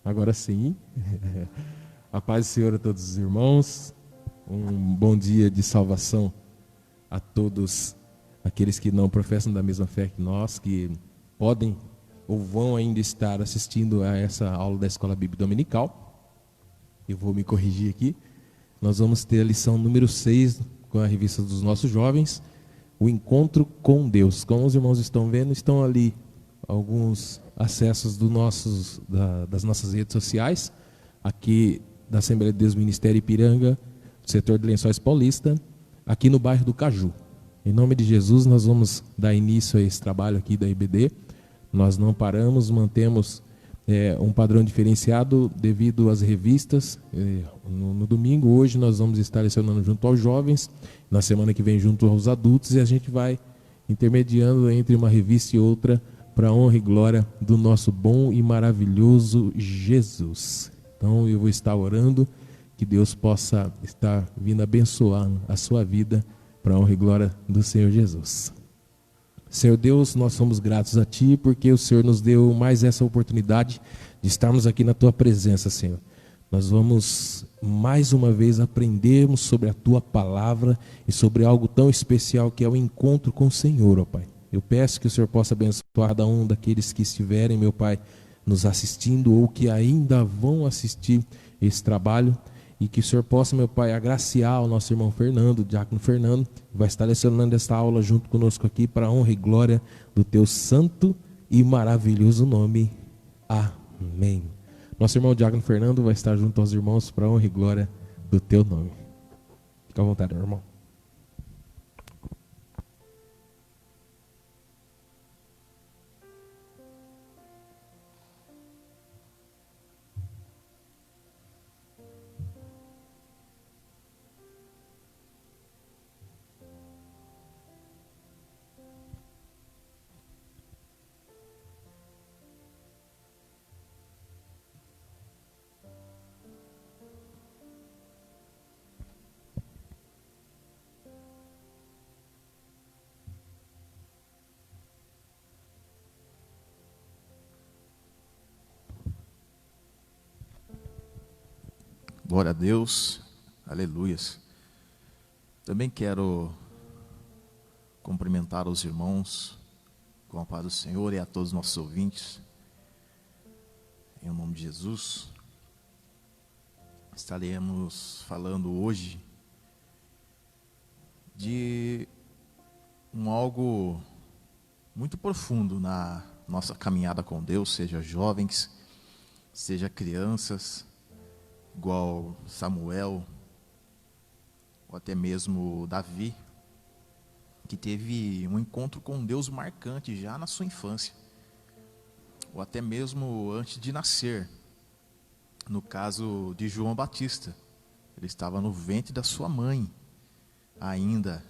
Agora sim. A paz do Senhor a todos os irmãos. Um bom dia de salvação a todos aqueles que não professam da mesma fé que nós, que podem ou vão ainda estar assistindo a essa aula da Escola Bíblica Dominical. Eu vou me corrigir aqui. Nós vamos ter a lição número 6 com a revista dos nossos jovens, o encontro com Deus. Como os irmãos estão vendo, estão ali alguns acessos das nossas redes sociais, aqui da Assembleia de Deus Ministério Ipiranga, setor de Lençóis Paulista, aqui no bairro do Caju. Em nome de Jesus, nós vamos dar início a esse trabalho aqui da IBD. Nós não paramos, mantemos um padrão diferenciado devido às revistas. No domingo, hoje, nós vamos estar lecionando junto aos jovens, na semana que vem junto aos adultos, e a gente vai intermediando entre uma revista e outra para a honra e glória do nosso bom e maravilhoso Jesus. Então eu vou estar orando que Deus possa estar vindo abençoando a sua vida para a honra e glória do Senhor Jesus. Senhor Deus, nós somos gratos a Ti porque o Senhor nos deu mais essa oportunidade de estarmos aqui na Tua presença, Senhor. Nós vamos mais uma vez aprendermos sobre a Tua palavra e sobre algo tão especial que é o encontro com o Senhor, ó Pai. Eu peço que o Senhor possa abençoar cada um daqueles que estiverem, meu Pai, nos assistindo ou que ainda vão assistir esse trabalho, e que o Senhor possa, meu Pai, agraciar o nosso irmão Fernando, o diácono Fernando, que vai estar lecionando esta aula junto conosco aqui para a honra e glória do Teu santo e maravilhoso nome. Amém. Nosso irmão diácono Fernando vai estar junto aos irmãos para a honra e glória do Teu nome. Fica à vontade, meu irmão. Glória a Deus, aleluias. Também quero cumprimentar os irmãos com a paz do Senhor e a todos os nossos ouvintes. Em nome de Jesus, estaremos falando hoje de algo muito profundo na nossa caminhada com Deus, seja jovens, seja crianças, igual Samuel, ou até mesmo Davi, que teve um encontro com Deus marcante já na sua infância, ou até mesmo antes de nascer. No caso de João Batista, ele estava no ventre da sua mãe, ainda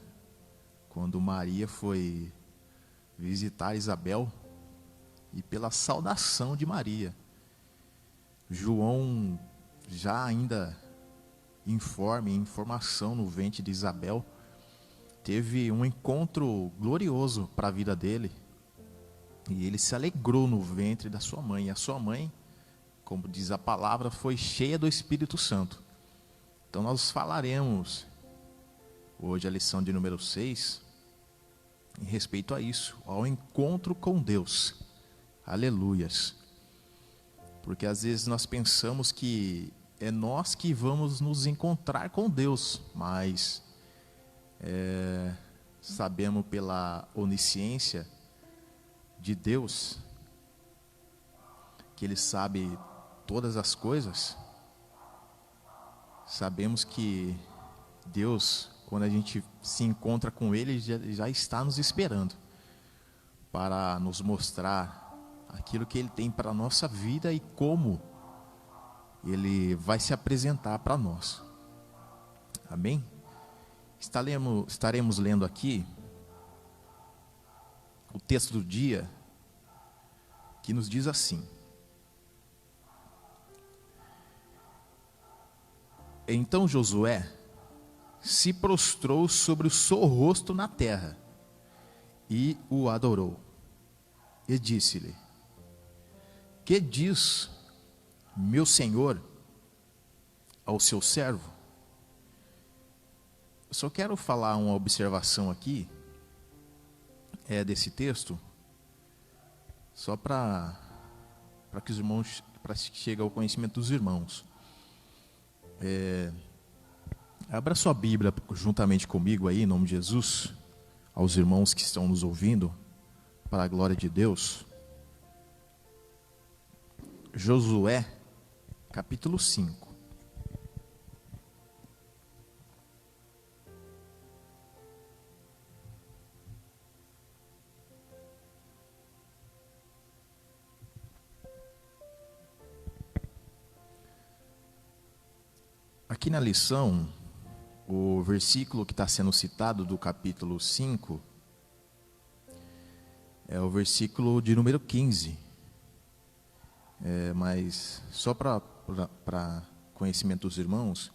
quando Maria foi visitar Isabel, e pela saudação de Maria, João, já ainda informação no ventre de Isabel, teve um encontro glorioso para a vida dele, e ele se alegrou no ventre da sua mãe, e a sua mãe, como diz a palavra, foi cheia do Espírito Santo. Então nós falaremos hoje a lição de número 6, em respeito a isso, ao encontro com Deus. Aleluias. Porque às vezes nós pensamos que é nós que vamos nos encontrar com Deus, mas sabemos pela onisciência de Deus, que Ele sabe todas as coisas. Sabemos que Deus, quando a gente se encontra com Ele, já está nos esperando para nos mostrar aquilo que Ele tem para a nossa vida e como Ele vai se apresentar para nós. Amém? Estaremos lendo aqui o texto do dia, que nos diz assim: Então Josué se prostrou sobre o seu rosto na terra e o adorou. E disse-lhe: Que diz meu senhor ao seu servo. Eu só quero falar uma observação aqui desse texto, só para que os irmãos, para que chegue ao conhecimento dos irmãos. Abra sua Bíblia juntamente comigo aí, em nome de Jesus, aos irmãos que estão nos ouvindo, para a glória de Deus. Josué, capítulo 5. Aqui na lição, o versículo que está sendo citado do capítulo 5 é o versículo de número 15. Mas só para conhecimento dos irmãos,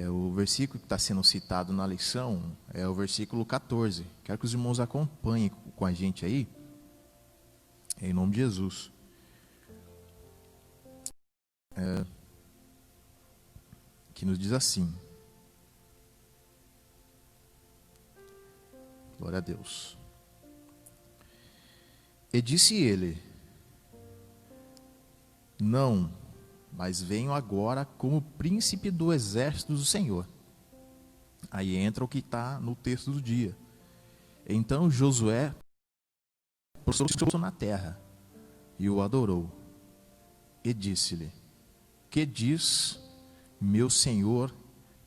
o versículo que está sendo citado na lição é o versículo 14. Quero que os irmãos acompanhem com a gente aí, em nome de Jesus. Que nos diz assim: glória a Deus. E disse ele: não, mas venho agora como príncipe do exército do Senhor. Aí entra o que está no texto do dia. Então Josué prostrou-se na terra e o adorou. E disse-lhe: que diz meu senhor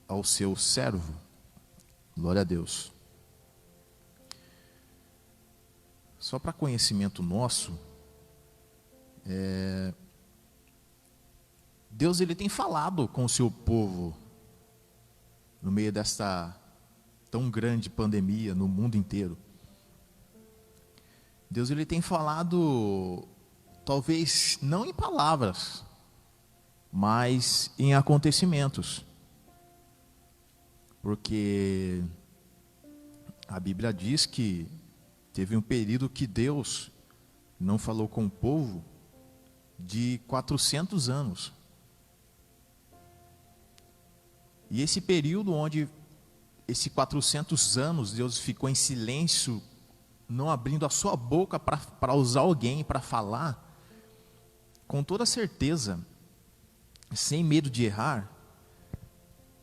ao seu servo? Glória a Deus. Só para conhecimento nosso, Deus ele tem falado com o seu povo no meio desta tão grande pandemia no mundo inteiro. Deus ele tem falado, talvez não em palavras, mas em acontecimentos. Porque a Bíblia diz que teve um período que Deus não falou com o povo de 400 anos. E esse período onde, esses 400 anos, Deus ficou em silêncio, não abrindo a sua boca para usar alguém para falar, com toda certeza, sem medo de errar,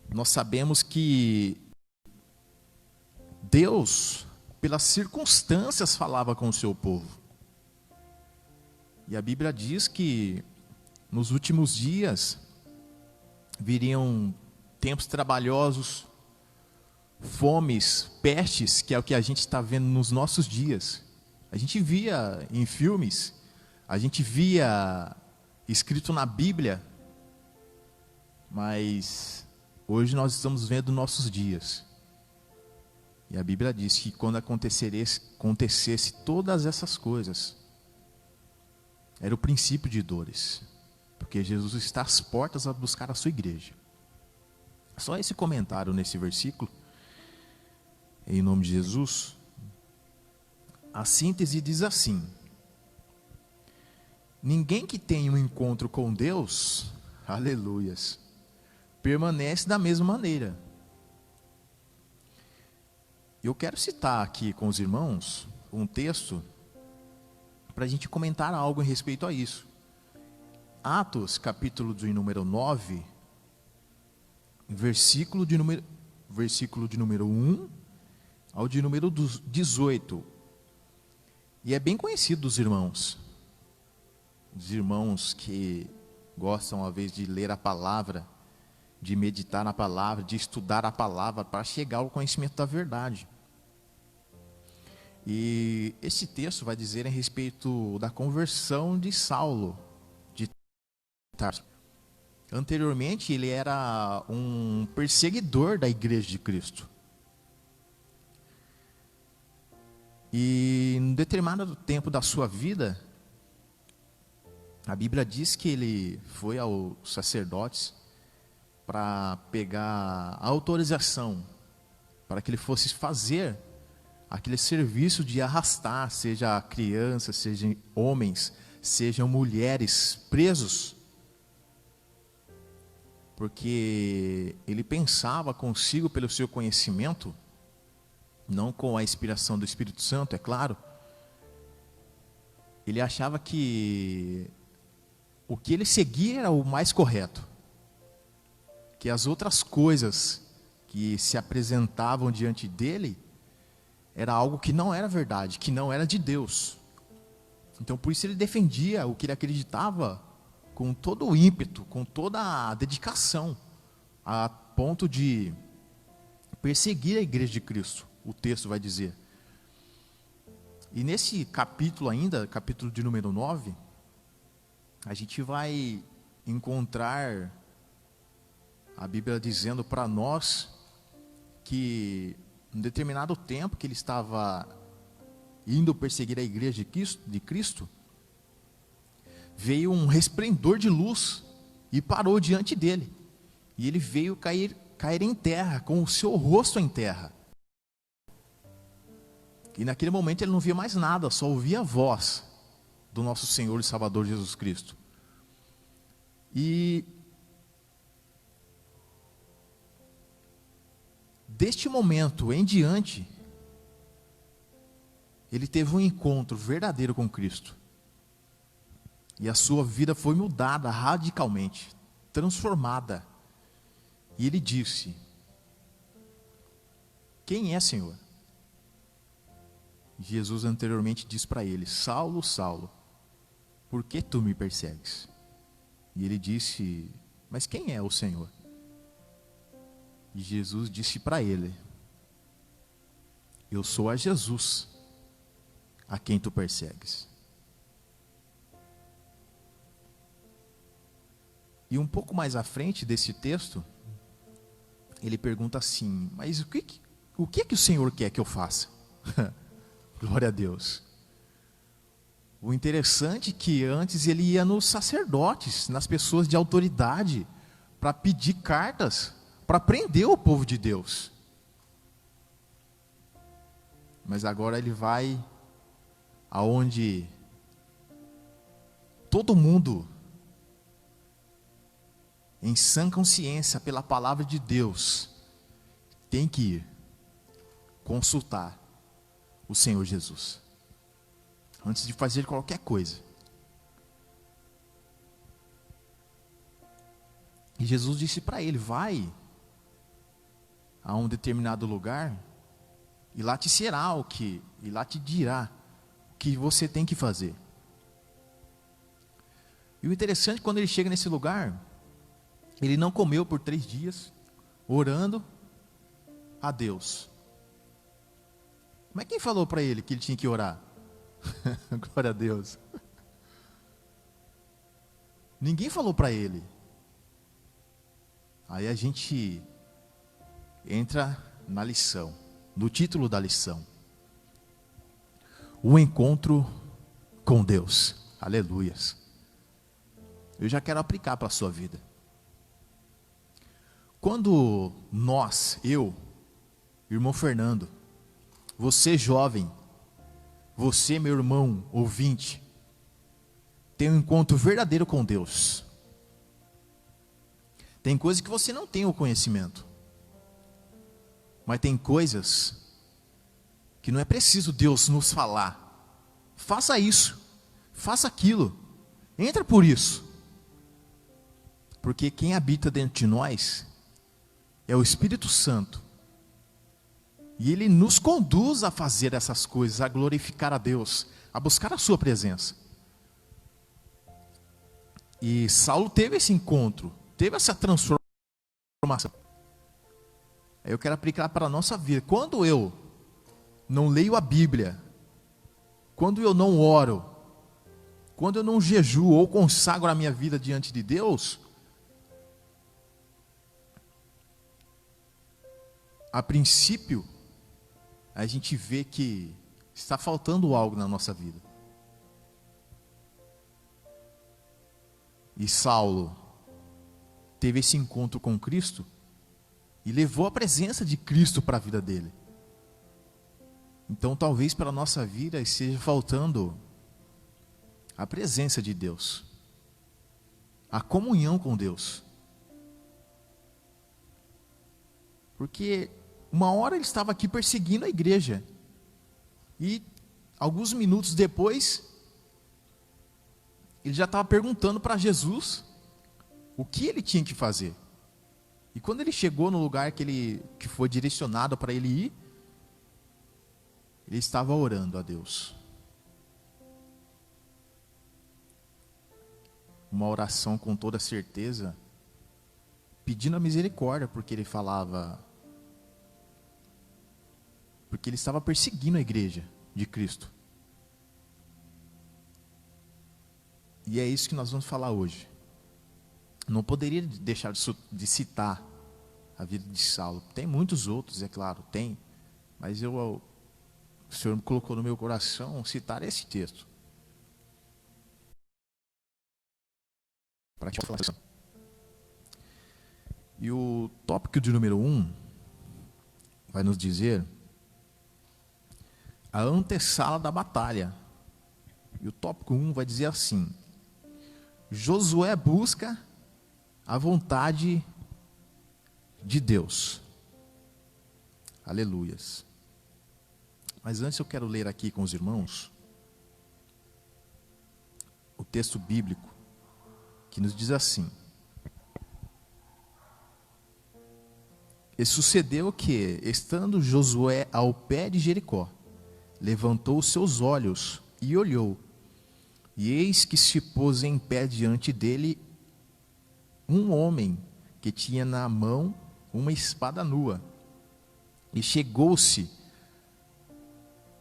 nós sabemos que Deus, pelas circunstâncias, falava com o seu povo. E a Bíblia diz que nos últimos dias viriam tempos trabalhosos, fomes, pestes, que é o que a gente está vendo nos nossos dias. A gente via em filmes, a gente via escrito na Bíblia, mas hoje nós estamos vendo nossos dias. E a Bíblia diz que quando acontecesse todas essas coisas, era o princípio de dores, porque Jesus está às portas a buscar a sua igreja. Só esse comentário nesse versículo, em nome de Jesus. A síntese diz assim: ninguém que tem um encontro com Deus, aleluias, permanece da mesma maneira. Eu quero citar aqui com os irmãos um texto para a gente comentar algo em respeito a isso. Atos, capítulo de número 9, versículo de número 1 ao de número 18. E é bem conhecido dos irmãos. Os irmãos que gostam, às vezes, de ler a palavra, de meditar na palavra, de estudar a palavra para chegar ao conhecimento da verdade. E esse texto vai dizer a respeito da conversão de Saulo de Tarso. Anteriormente ele era um perseguidor da igreja de Cristo. E em determinado tempo da sua vida, a Bíblia diz que ele foi aos sacerdotes para pegar a autorização para que ele fosse fazer aquele serviço de arrastar, seja crianças, sejam homens, sejam mulheres presos porque ele pensava consigo pelo seu conhecimento, não com a inspiração do Espírito Santo, é claro. Ele achava que o que ele seguia era o mais correto, que as outras coisas que se apresentavam diante dele era algo que não era verdade, que não era de Deus. Então por isso ele defendia o que ele acreditava com todo o ímpeto, com toda a dedicação, a ponto de perseguir a igreja de Cristo, o texto vai dizer. E nesse capítulo ainda, capítulo de número 9, a gente vai encontrar a Bíblia dizendo para nós que em determinado tempo que ele estava indo perseguir a igreja de Cristo, veio um resplendor de luz e parou diante dele. E ele veio cair em terra, com o seu rosto em terra. E naquele momento ele não via mais nada, só ouvia a voz do nosso Senhor e Salvador Jesus Cristo. E deste momento em diante, ele teve um encontro verdadeiro com Cristo. E a sua vida foi mudada radicalmente, transformada. E ele disse: quem é, Senhor? Jesus anteriormente disse para ele: Saulo, Saulo, por que tu me persegues? E ele disse: mas quem é o Senhor? E Jesus disse para ele: eu sou a Jesus, a quem tu persegues. E um pouco mais à frente desse texto, ele pergunta assim: mas o que que o Senhor quer que eu faça? Glória a Deus. O interessante é que antes ele ia nos sacerdotes, nas pessoas de autoridade, para pedir cartas, para prender o povo de Deus. Mas agora ele vai aonde todo mundo, em sã consciência, pela palavra de Deus, tem que ir consultar o Senhor Jesus, antes de fazer qualquer coisa. E Jesus disse para ele: vai a um determinado lugar, e lá te será e lá te dirá o que você tem que fazer. E o interessante, quando ele chega nesse lugar, ele não comeu por 3 dias, orando a Deus. Mas quem falou para ele que ele tinha que orar? Glória a Deus. Ninguém falou para ele. Aí a gente entra na lição, no título da lição: o encontro com Deus. Aleluias. Eu já quero aplicar para a sua vida. Quando nós, eu, irmão Fernando, você jovem, você meu irmão ouvinte, tem um encontro verdadeiro com Deus, tem coisas que você não tem o conhecimento, mas tem coisas que não é preciso Deus nos falar: faça isso, faça aquilo, entra por isso, porque quem habita dentro de nós é o Espírito Santo. E ele nos conduz a fazer essas coisas, a glorificar a Deus, a buscar a sua presença. E Saulo teve esse encontro, teve essa transformação. Eu quero aplicar para a nossa vida. Quando eu não leio a Bíblia, quando eu não oro, quando eu não jejuo ou consagro a minha vida diante de Deus, a princípio, a gente vê que está faltando algo na nossa vida. E Saulo teve esse encontro com Cristo e levou a presença de Cristo para a vida dele. Então talvez para a nossa vida esteja faltando a presença de Deus, a comunhão com Deus. Porque uma hora ele estava aqui perseguindo a igreja. E alguns minutos depois, ele já estava perguntando para Jesus o que ele tinha que fazer. E quando ele chegou no lugar que foi direcionado para ele ir, ele estava orando a Deus. Uma oração com toda certeza, pedindo a misericórdia, porque ele estava perseguindo a igreja de Cristo. E é isso que nós vamos falar hoje. Não poderia deixar de citar a vida de Saulo. Tem muitos outros, é claro, tem. Mas o Senhor me colocou no meu coração citar esse texto. Para te falar. E o tópico de número 1 vai nos dizer a antessala da batalha. E o tópico 1 vai dizer assim: Josué busca a vontade de Deus. Aleluias. Mas antes eu quero ler aqui com os irmãos o texto bíblico que nos diz assim: E sucedeu que, estando Josué ao pé de Jericó, levantou os seus olhos e olhou, e eis que se pôs em pé diante dele um homem que tinha na mão uma espada nua. E chegou-se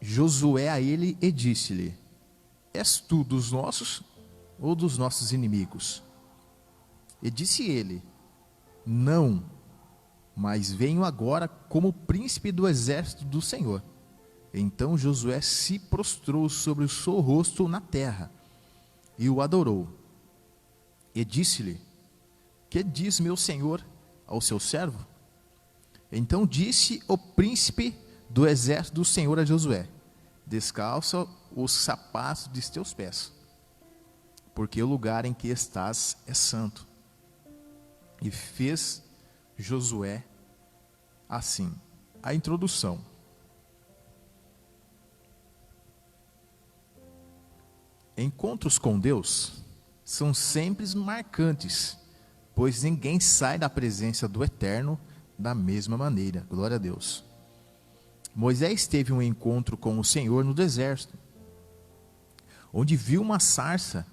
Josué a ele e disse-lhe: És tu dos nossos ou dos nossos inimigos? E disse ele: Não, mas venho agora como príncipe do exército do Senhor. Então Josué se prostrou sobre o seu rosto na terra e o adorou. E disse-lhe: Que diz meu senhor ao seu servo? Então disse o príncipe do exército do Senhor a Josué: Descalça os sapatos de teus pés, porque o lugar em que estás é santo. E fez Josué assim. A introdução. Encontros com Deus são sempre marcantes, pois ninguém sai da presença do Eterno da mesma maneira. Glória a Deus. Moisés teve um encontro com o Senhor no deserto, onde viu uma sarça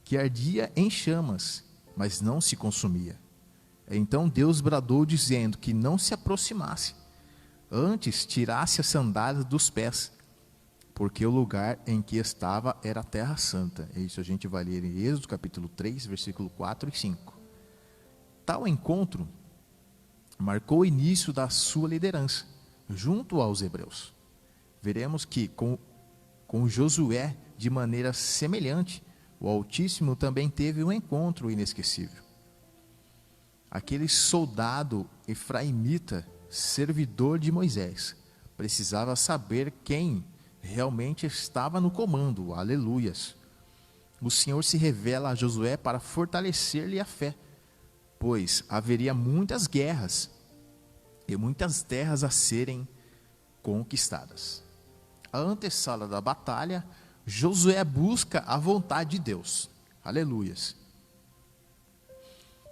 que ardia em chamas, mas não se consumia. Então Deus bradou dizendo que não se aproximasse, antes tirasse as sandálias dos pés, porque o lugar em que estava era a terra santa. Isso a gente vai ler em Êxodo capítulo 3, versículo 4 e 5. Tal encontro marcou o início da sua liderança junto aos hebreus. Veremos que com Josué, de maneira semelhante, o Altíssimo também teve um encontro inesquecível. Aquele soldado efraimita, servidor de Moisés, precisava saber quem realmente estava no comando. Aleluias. O Senhor se revela a Josué para fortalecer-lhe a fé, pois haveria muitas guerras e muitas terras a serem conquistadas. A antessala da batalha, Josué busca a vontade de Deus. Aleluias.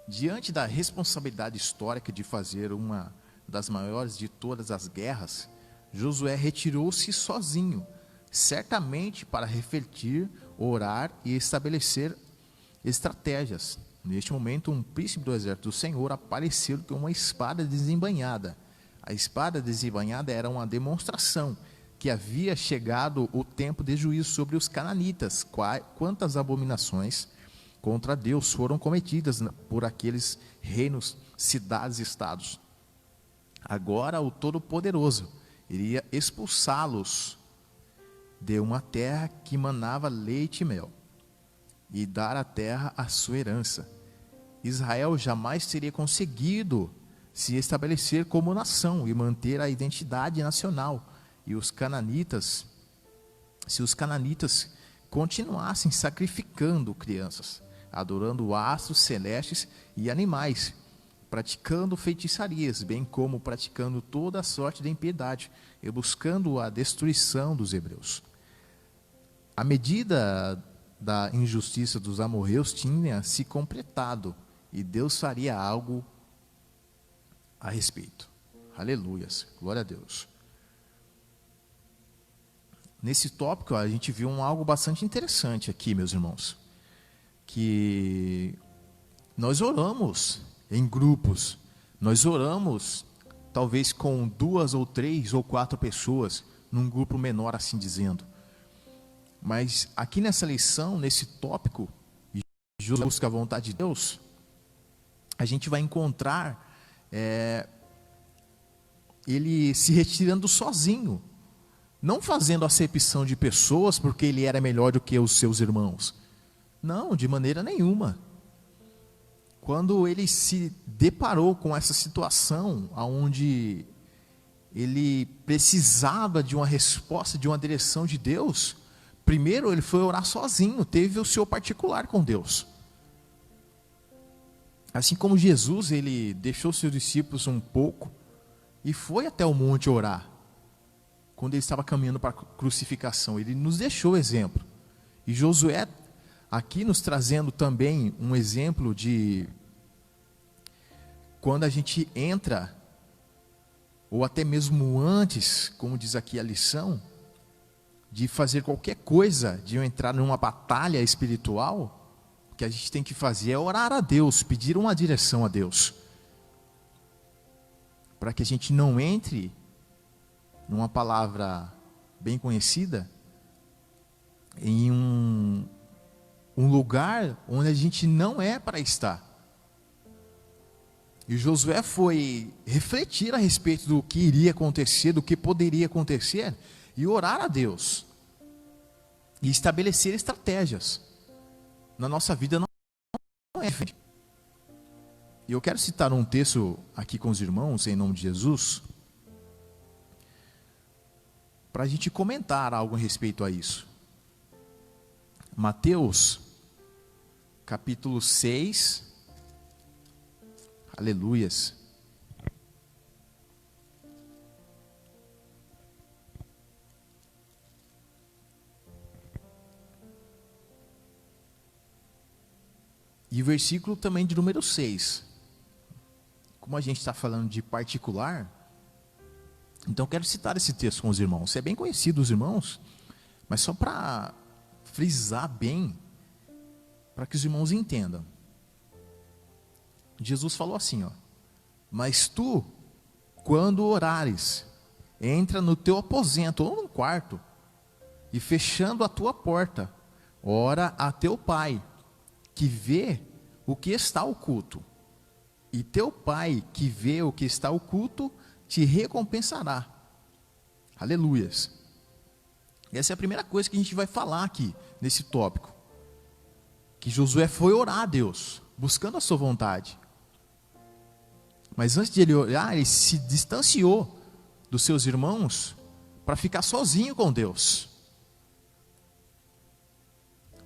Diante da responsabilidade histórica de fazer uma das maiores de todas as guerras, Josué retirou-se sozinho, certamente para refletir, orar e estabelecer estratégias. Neste momento, um príncipe do exército do Senhor apareceu com uma espada desembainhada. A espada desembainhada era uma demonstração que havia chegado o tempo de juízo sobre os cananitas. Quantas abominações contra Deus foram cometidas por aqueles reinos, cidades e estados. Agora o Todo-Poderoso iria expulsá-los de uma terra que manava leite e mel, e dar a terra à sua herança. Israel jamais teria conseguido se estabelecer como nação e manter a identidade nacional, e se os cananitas continuassem sacrificando crianças, adorando astros celestes e animais, praticando feitiçarias, bem como praticando toda a sorte de impiedade, e buscando a destruição dos hebreus. A medida da injustiça dos amorreus tinha se completado, e Deus faria algo a respeito. Aleluias, glória a Deus. Nesse tópico, a gente viu algo bastante interessante aqui, meus irmãos, que nós oramos em grupos, nós oramos talvez com 2 ou 3 ou 4 pessoas, num grupo menor, assim dizendo. Mas aqui nessa lição, nesse tópico, Jesus busca a vontade de Deus, a gente vai encontrar ele se retirando sozinho, não fazendo acepção de pessoas porque ele era melhor do que os seus irmãos. Não, de maneira nenhuma. Quando ele se deparou com essa situação onde ele precisava de uma resposta, de uma direção de Deus, primeiro ele foi orar sozinho, teve o seu particular com Deus. Assim como Jesus, ele deixou seus discípulos um pouco e foi até o monte orar. Quando ele estava caminhando para a crucificação, ele nos deixou exemplo. E Josué, aqui nos trazendo também um exemplo de quando a gente entra, ou até mesmo antes, como diz aqui a lição, de fazer qualquer coisa, de eu entrar numa batalha espiritual, o que a gente tem que fazer é orar a Deus, pedir uma direção a Deus, para que a gente não entre numa palavra bem conhecida, em um lugar onde a gente não é para estar. E Josué foi refletir a respeito do que iria acontecer, do que poderia acontecer, e orar a Deus, e estabelecer estratégias. Na nossa vida não é diferente. E eu quero citar um texto aqui com os irmãos, em nome de Jesus, para a gente comentar algo a respeito a isso. Mateus, capítulo 6, aleluias. E o versículo também de número 6. Como a gente está falando de particular, então eu quero citar esse texto com os irmãos. É bem conhecido os irmãos, mas só para frisar bem, para que os irmãos entendam. Jesus falou assim, ó: mas tu, quando orares, entra no teu aposento ou no quarto, e fechando a tua porta, ora a teu pai, que vê o que está oculto, e teu pai, que vê o que está oculto, te recompensará. Aleluias. Essa é a primeira coisa que a gente vai falar aqui, nesse tópico. Que Josué foi orar a Deus, buscando a sua vontade. Mas antes de ele orar, ele se distanciou dos seus irmãos, para ficar sozinho com Deus.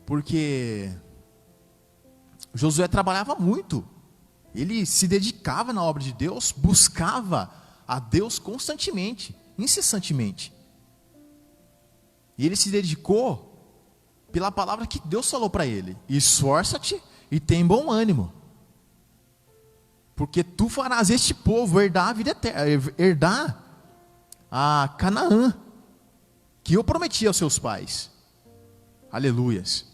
Porque Josué trabalhava muito. Ele se dedicava na obra de Deus, buscava a Deus constantemente, incessantemente. E ele se dedicou pela palavra que Deus falou para ele: esforça-te e tem bom ânimo, porque tu farás este povo herdar a vida eterna, herdar a Canaã, que eu prometi aos seus pais. Aleluias.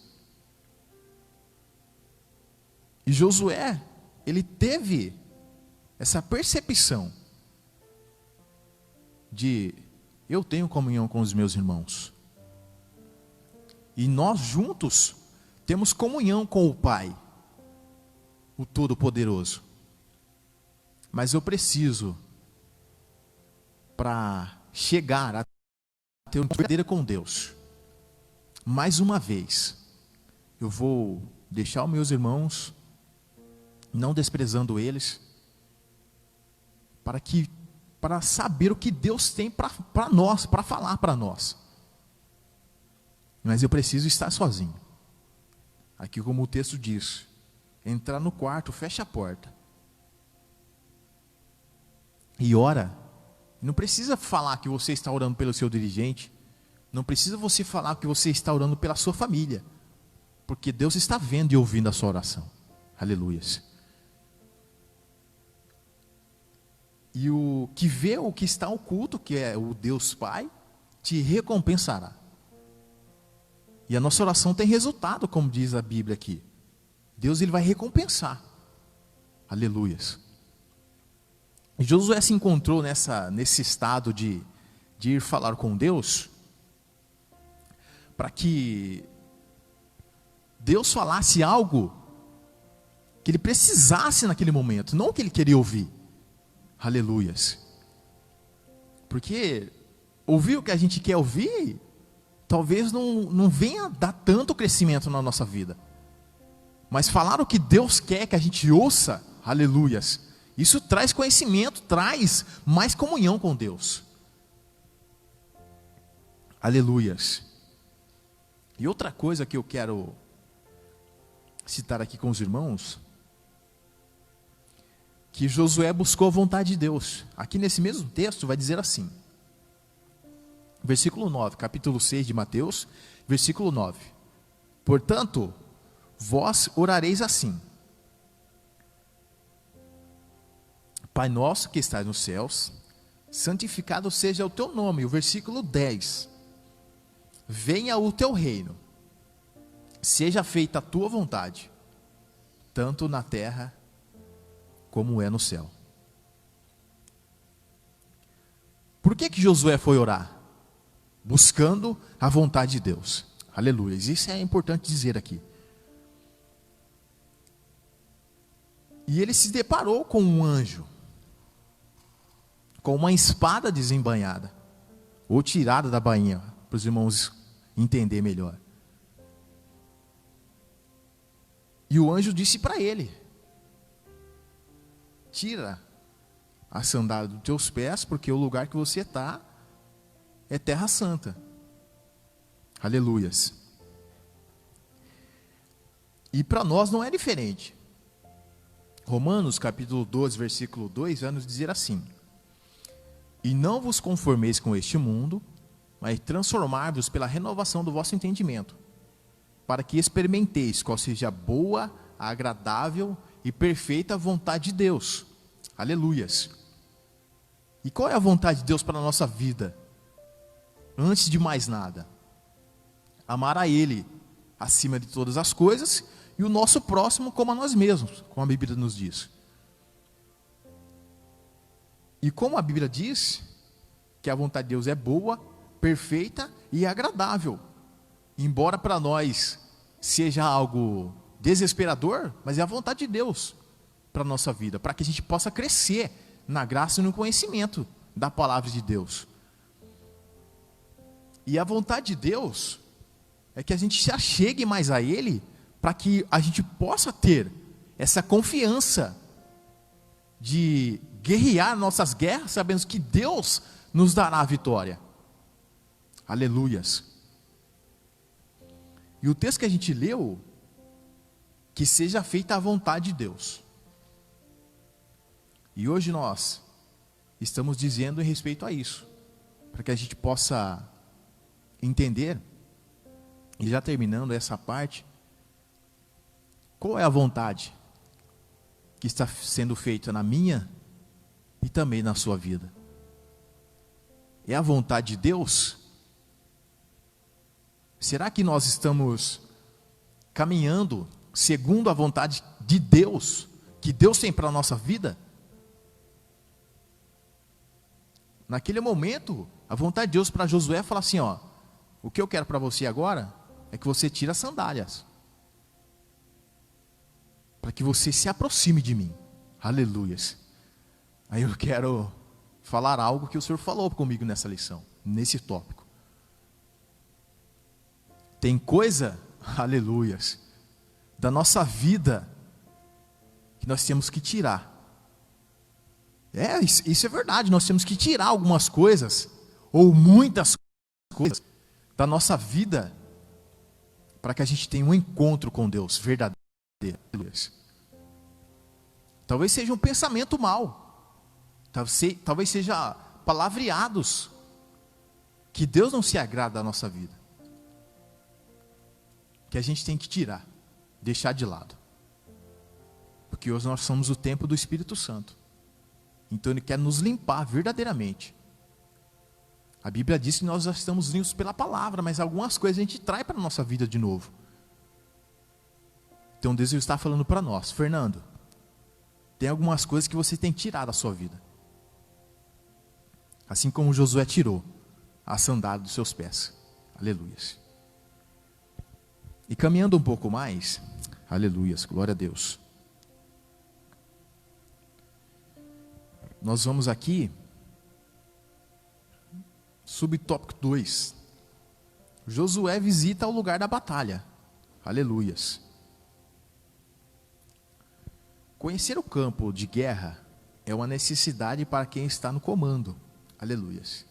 E Josué, ele teve essa percepção de: eu tenho comunhão com os meus irmãos, e nós juntos temos comunhão com o Pai, o Todo-Poderoso. Mas eu preciso, para chegar a ter uma verdadeira com Deus, mais uma vez, eu vou deixar os meus irmãos, não desprezando eles, para saber o que Deus tem para nós, para falar para nós. Mas eu preciso estar sozinho. Aqui como o texto diz, entrar no quarto, fecha a porta, e ora. Não precisa falar que você está orando pelo seu dirigente. Não precisa você falar que você está orando pela sua família. Porque Deus está vendo e ouvindo a sua oração. Aleluias. E o que vê o que está oculto, que é o Deus Pai, te recompensará. E a nossa oração tem resultado, como diz a Bíblia aqui. Deus ele vai recompensar. Aleluias. E Josué se encontrou nesse estado de ir falar com Deus, para que Deus falasse algo que ele precisasse naquele momento, não o que ele queria ouvir. Aleluias. Porque ouvir o que a gente quer ouvir, talvez não venha dar tanto crescimento na nossa vida. Mas falar o que Deus quer que a gente ouça, aleluias, isso traz conhecimento, traz mais comunhão com Deus. Aleluias. E outra coisa que eu quero citar aqui com os irmãos, que Josué buscou a vontade de Deus. Aqui nesse mesmo texto vai dizer assim, versículo 9, capítulo 6 de Mateus, versículo 9. Portanto, vós orareis assim: Pai nosso que estás nos céus, santificado seja o teu nome. O versículo 10. Venha o teu reino, seja feita a tua vontade, tanto na terra como é no céu. Por que Josué foi orar? Buscando a vontade de Deus. Aleluia. Isso é importante dizer aqui. E ele se deparou com um anjo, com uma espada desembainhada, ou tirada da bainha, para os irmãos entender melhor. E o anjo disse para ele: tira a sandália dos teus pés, porque o lugar que você está é terra santa. Aleluias. E para nós não é diferente. Romanos capítulo 12, versículo 2 vai nos dizer assim: e não vos conformeis com este mundo, mas transformai-vos pela renovação do vosso entendimento, para que experimenteis qual seja a boa, a agradável e perfeita vontade de Deus. Aleluias. E qual é a vontade de Deus para a nossa vida? Antes de mais nada, amar a Ele acima de todas as coisas, e o nosso próximo como a nós mesmos, como a Bíblia nos diz. E como a Bíblia diz que a vontade de Deus é boa, perfeita e agradável. Embora para nós seja algo desesperador, mas é a vontade de Deus para a nossa vida, para que a gente possa crescer na graça e no conhecimento da palavra de Deus. E a vontade de Deus é que a gente se achegue mais a Ele, para que a gente possa ter essa confiança de guerrear nossas guerras, sabendo que Deus nos dará a vitória. Aleluias. E o texto que a gente leu, que seja feita a vontade de Deus. E hoje nós estamos dizendo em respeito a isso, para que a gente possa entender, e já terminando essa parte, qual é a vontade que está sendo feita na minha e também na sua vida? É a vontade de Deus? Será que nós estamos caminhando segundo a vontade de Deus, que Deus tem para a nossa vida? Naquele momento, a vontade de Deus para Josué fala assim: ó, o que eu quero para você agora é que você tire as sandálias, para que você se aproxime de mim. Aleluias. Aí eu quero falar algo que o Senhor falou comigo nessa lição, nesse tópico. Tem coisa, aleluias, da nossa vida que nós temos que tirar. Isso é verdade, nós temos que tirar algumas coisas, ou muitas coisas, da nossa vida, para que a gente tenha um encontro com Deus verdadeiro. Talvez seja um pensamento mau, talvez seja palavreados que Deus não se agrada da nossa vida, que a gente tem que tirar, deixar de lado, porque hoje nós somos o templo do Espírito Santo, então Ele quer nos limpar verdadeiramente. A Bíblia diz que nós já estamos limpos pela palavra, mas algumas coisas a gente traz para a nossa vida de novo. Então Deus está falando para nós: Fernando, tem algumas coisas que você tem que tirar da sua vida, assim como Josué tirou a sandália dos seus pés. Aleluias. E caminhando um pouco mais, aleluias, glória a Deus, nós vamos aqui, subtópico 2, Josué visita o lugar da batalha. Aleluias. Conhecer o campo de guerra é uma necessidade para quem está no comando. Aleluias.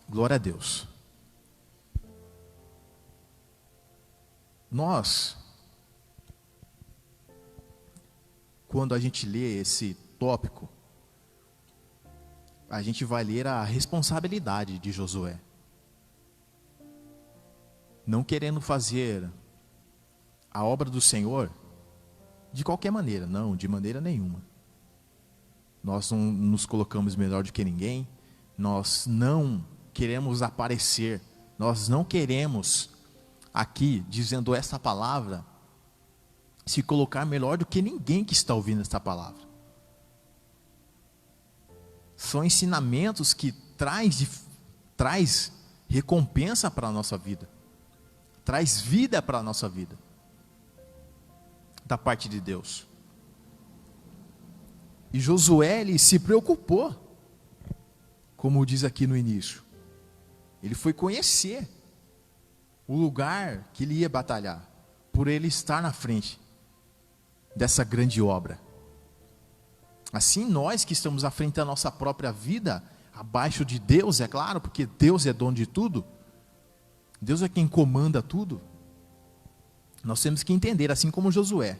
Glória a Deus. Nós, quando a gente lê esse tópico, a gente vai ler a responsabilidade de Josué. Não querendo fazer a obra do Senhor de qualquer maneira, não, de maneira nenhuma. Nós não nos colocamos melhor do que ninguém, nós não queremos aparecer, nós não queremos aqui, dizendo essa palavra, se colocar melhor do que ninguém que está ouvindo esta palavra. São ensinamentos que traz recompensa para a nossa vida, traz vida para a nossa vida, da parte de Deus. E Josué, ele se preocupou, como diz aqui no início, ele foi conhecer o lugar que ele ia batalhar, por ele estar na frente dessa grande obra. Assim, nós que estamos à frente da nossa própria vida, abaixo de Deus, é claro, porque Deus é dono de tudo, Deus é quem comanda tudo, nós temos que entender, assim como Josué,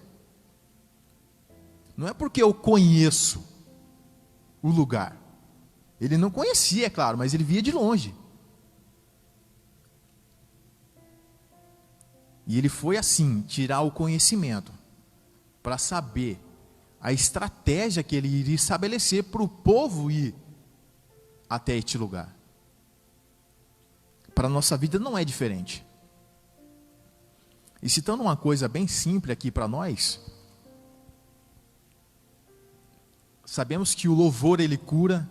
não é porque eu conheço o lugar, ele não conhecia, é claro, mas ele via de longe, e ele foi assim, tirar o conhecimento, para saber a estratégia que ele iria estabelecer para o povo ir até este lugar. Para a nossa vida não é diferente. E citando uma coisa bem simples aqui para nós, sabemos que o louvor ele cura,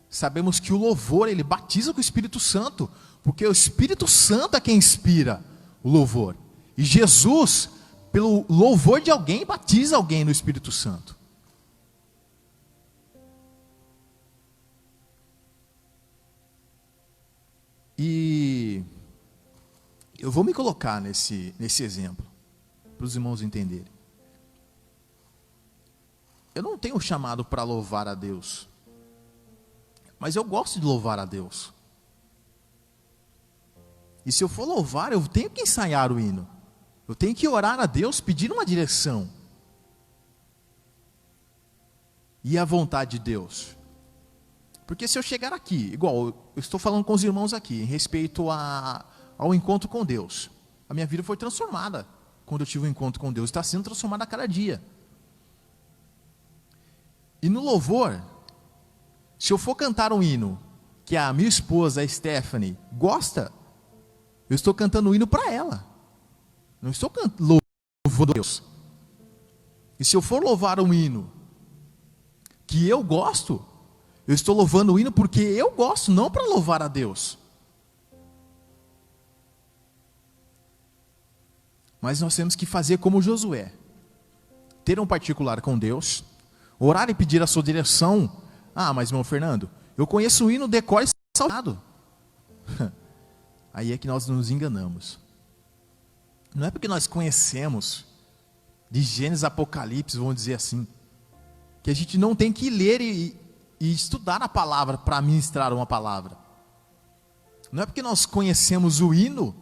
sabemos que o louvor ele batiza com o Espírito Santo, porque o Espírito Santo é quem inspira o louvor. E Jesus, pelo louvor de alguém, batiza alguém no Espírito Santo. E eu vou me colocar nesse exemplo, para os irmãos entenderem. Eu não tenho chamado para louvar a Deus, mas eu gosto de louvar a Deus. E se eu for louvar, eu tenho que ensaiar o hino. Eu tenho que orar a Deus, pedir uma direção. E a vontade de Deus. Porque se eu chegar aqui, igual eu estou falando com os irmãos aqui, em respeito ao encontro com Deus. A minha vida foi transformada quando eu tive um encontro com Deus. Está sendo transformada a cada dia. E no louvor, se eu for cantar um hino, que a minha esposa, a Stephanie, gosta, eu estou cantando um hino para ela. Não estou louvando a Deus. E se eu for louvar um hino que eu gosto, eu estou louvando o hino porque eu gosto, não para louvar a Deus. Mas nós temos que fazer como Josué. Ter um particular com Deus, orar e pedir a sua direção. Ah, mas irmão Fernando, eu conheço o hino decor e saltado. Aí é que nós nos enganamos. Não é porque nós conhecemos de Gênesis, Apocalipse, vamos dizer assim, que a gente não tem que ler e estudar a palavra para ministrar uma palavra. Não é porque nós conhecemos o hino,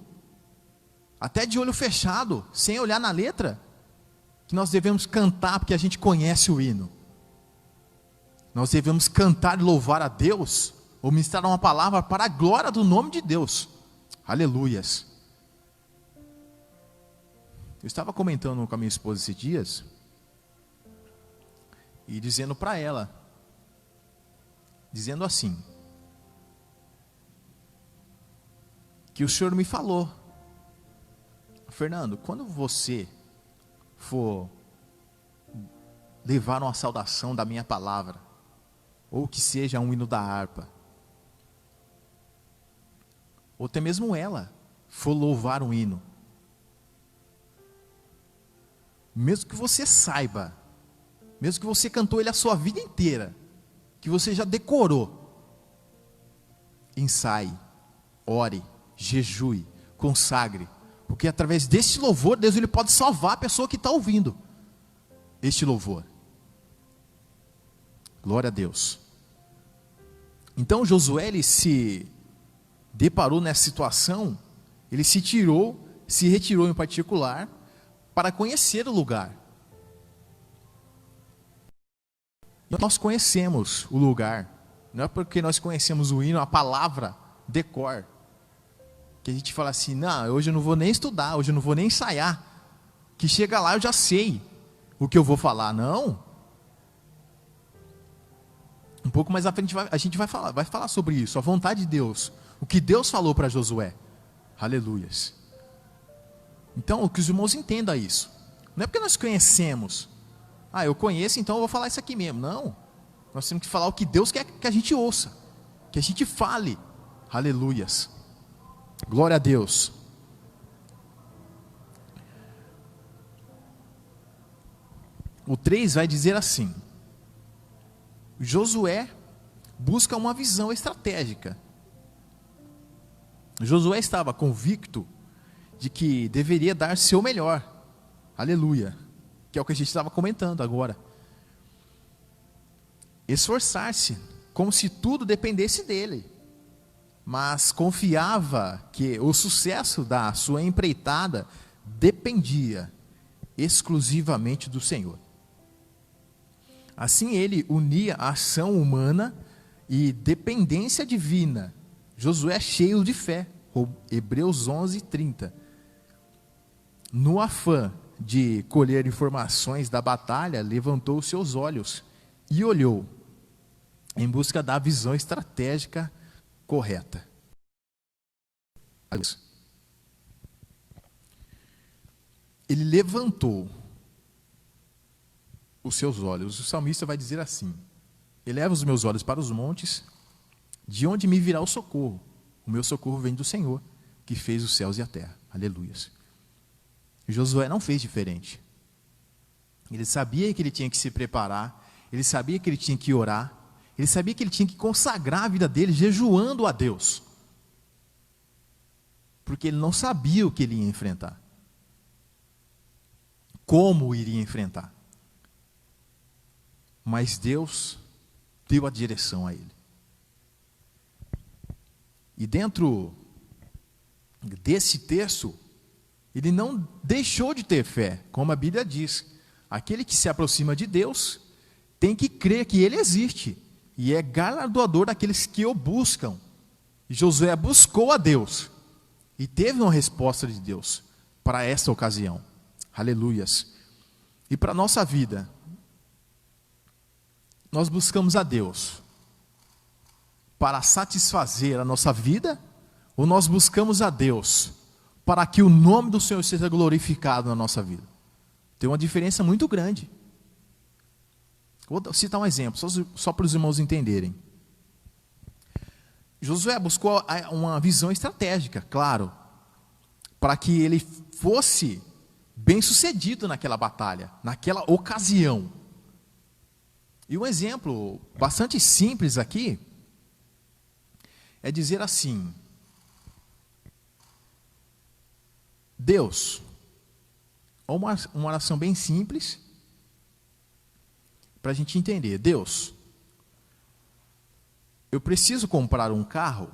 até de olho fechado, sem olhar na letra, que nós devemos cantar porque a gente conhece o hino. Nós devemos cantar e louvar a Deus, ou ministrar uma palavra para a glória do nome de Deus. Aleluias. Eu estava comentando com a minha esposa esses dias, e dizendo para ela, dizendo assim, que o Senhor me falou, Fernando, quando você for levar uma saudação da minha palavra, ou que seja um hino da harpa, ou até mesmo ela for louvar um hino, mesmo que você saiba, mesmo que você cantou ele a sua vida inteira, que você já decorou, ensaie, ore, jejue, consagre, porque através deste louvor, Deus ele pode salvar a pessoa que está ouvindo este louvor. Glória a Deus. Então Josué ele se deparou nessa situação, ele se retirou em particular, para conhecer o lugar. Nós conhecemos o lugar, não é porque nós conhecemos o hino, a palavra, decor, que a gente fala assim, não, hoje eu não vou nem estudar, hoje eu não vou nem ensaiar, que chega lá eu já sei o que eu vou falar. Não. Um pouco mais à frente a gente vai falar sobre isso, a vontade de Deus, o que Deus falou para Josué. Aleluias. Então, que os irmãos entendam isso. Não é porque nós conhecemos, eu conheço, então eu vou falar isso aqui mesmo. Não. Nós temos que falar o que Deus quer que a gente ouça, que a gente fale. Aleluias. Glória a Deus. O 3 vai dizer assim: Josué busca uma visão estratégica. Josué estava convicto de que deveria dar seu melhor. Aleluia. Que é o que a gente estava comentando agora. Esforçar-se, como se tudo dependesse dele. Mas confiava que o sucesso da sua empreitada dependia exclusivamente do Senhor. Assim ele unia a ação humana e dependência divina. Josué é cheio de fé. Hebreus 11:30. No afã de colher informações da batalha, levantou seus olhos e olhou, em busca da visão estratégica correta. Ele levantou os seus olhos. O salmista vai dizer assim: eleva os meus olhos para os montes, de onde me virá o socorro? O meu socorro vem do Senhor, que fez os céus e a terra. Aleluias. Josué não fez diferente. Ele sabia que ele tinha que se preparar, ele sabia que ele tinha que orar, ele sabia que ele tinha que consagrar a vida dele jejuando a Deus, porque ele não sabia o que ele ia enfrentar, como iria enfrentar, mas Deus deu a direção a ele. E dentro desse texto, ele não deixou de ter fé, como a Bíblia diz. Aquele que se aproxima de Deus tem que crer que Ele existe e é galardoador daqueles que o buscam. E Josué buscou a Deus e teve uma resposta de Deus para essa ocasião. Aleluias. E para a nossa vida, nós buscamos a Deus para satisfazer a nossa vida, ou nós buscamos a Deus para que o nome do Senhor seja glorificado na nossa vida? Tem uma diferença muito grande. Vou citar um exemplo, só para os irmãos entenderem. Josué buscou uma visão estratégica, claro, para que ele fosse bem sucedido naquela batalha, naquela ocasião. E um exemplo bastante simples aqui é dizer assim: Deus, uma oração bem simples, para a gente entender. Deus, eu preciso comprar um carro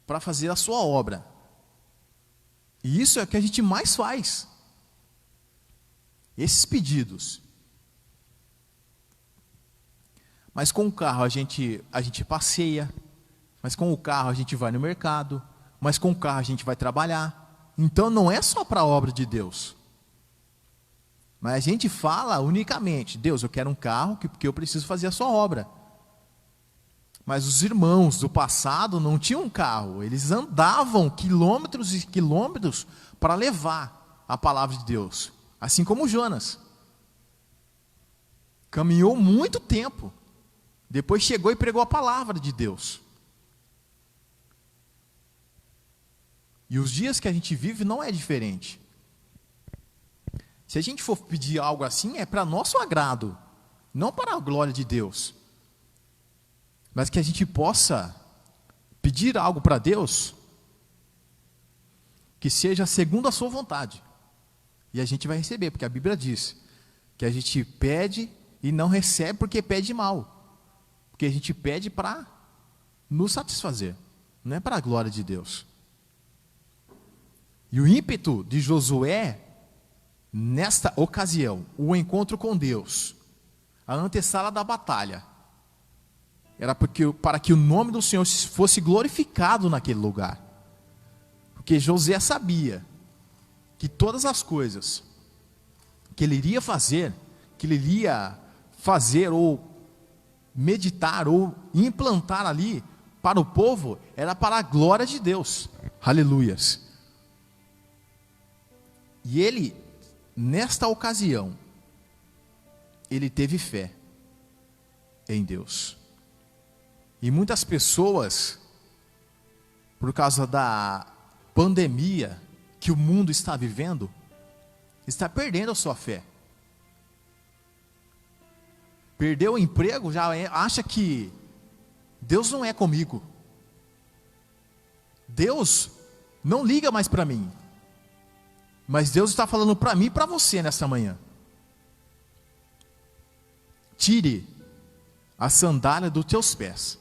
para fazer a sua obra. E isso é o que a gente mais faz. esses pedidos. Mas com o carro a gente passeia, mas com o carro a gente vai no mercado, mas com o carro a gente vai trabalhar. Então não é só para a obra de Deus. Mas a gente fala unicamente, Deus, eu quero um carro porque eu preciso fazer a sua obra. Mas os irmãos do passado não tinham um carro, eles andavam quilômetros e quilômetros para levar a palavra de Deus. Assim como Jonas. Caminhou muito tempo. Depois chegou e pregou a palavra de Deus. E os dias que a gente vive não é diferente. Se a gente for pedir algo assim, é para nosso agrado, não para a glória de Deus. Mas que a gente possa pedir algo para Deus que seja segundo a sua vontade. E a gente vai receber, porque a Bíblia diz que a gente pede e não recebe porque pede mal. Porque a gente pede para nos satisfazer, não é para a glória de Deus. E o ímpeto de Josué, nesta ocasião, o encontro com Deus, a antessala da batalha, era para que o nome do Senhor fosse glorificado naquele lugar. Porque Josué sabia que todas as coisas que ele iria fazer, ou meditar, ou implantar ali para o povo, era para a glória de Deus. Aleluias. E ele, nesta ocasião, ele teve fé em Deus. E muitas pessoas, por causa da pandemia que o mundo está vivendo, está perdendo a sua fé. Perdeu o emprego, já acha que Deus não é comigo. Deus não liga mais para mim. Mas Deus está falando para mim e para você nessa manhã. Tire a sandália dos teus pés.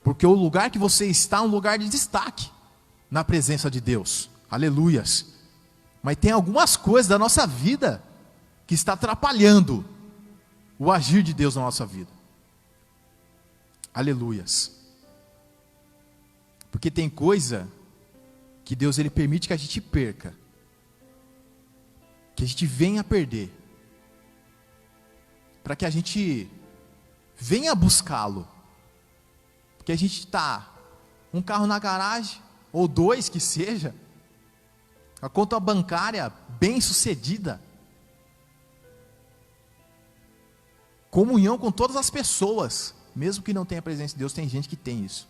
Porque o lugar que você está é um lugar de destaque na presença de Deus. Aleluias. Mas tem algumas coisas da nossa vida que está atrapalhando o agir de Deus na nossa vida. Aleluias. Porque tem coisa que Deus ele permite que a gente perca, que a gente venha a perder, para que a gente venha buscá-lo. Porque a gente está um carro na garagem, ou dois que seja, a conta bancária bem sucedida, comunhão com todas as pessoas, mesmo que não tenha a presença de Deus, tem gente que tem isso.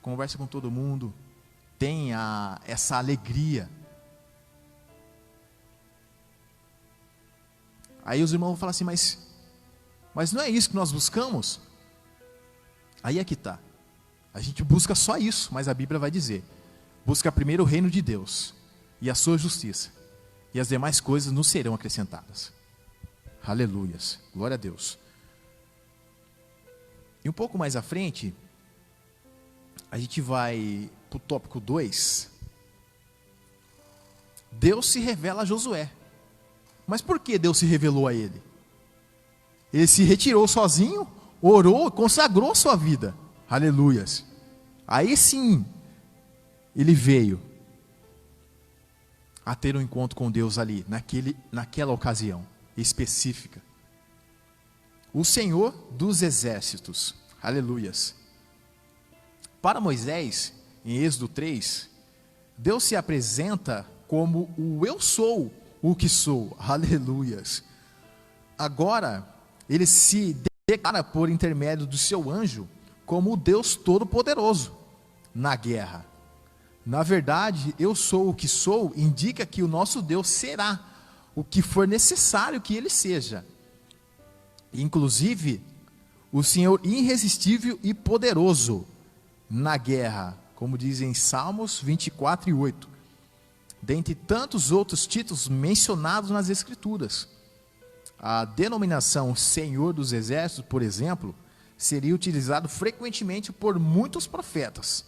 Conversa com todo mundo, tem essa alegria. Aí os irmãos vão falar assim, mas não é isso que nós buscamos? Aí é que está. A gente busca só isso, mas a Bíblia vai dizer, busca primeiro o reino de Deus e a sua justiça, e as demais coisas nos serão acrescentadas. Aleluias, glória a Deus. E um pouco mais à frente, a gente vai para o tópico 2. Deus se revela a Josué. Mas por que Deus se revelou a ele? Ele se retirou sozinho, orou, consagrou sua vida. Aleluias. Aí sim, ele veio a ter um encontro com Deus ali, naquela ocasião específica. O Senhor dos exércitos. Aleluias. Para Moisés, em Êxodo 3, Deus se apresenta como o eu sou o que sou. Aleluias. Agora, ele se declara por intermédio do seu anjo como o Deus Todo-Poderoso na guerra. Na verdade, eu sou o que sou indica que o nosso Deus será o que for necessário que ele seja. Inclusive, o Senhor irresistível e poderoso na guerra, como dizem Salmos 24:8, dentre tantos outros títulos mencionados nas Escrituras. A denominação Senhor dos Exércitos, por exemplo, seria utilizado frequentemente por muitos profetas.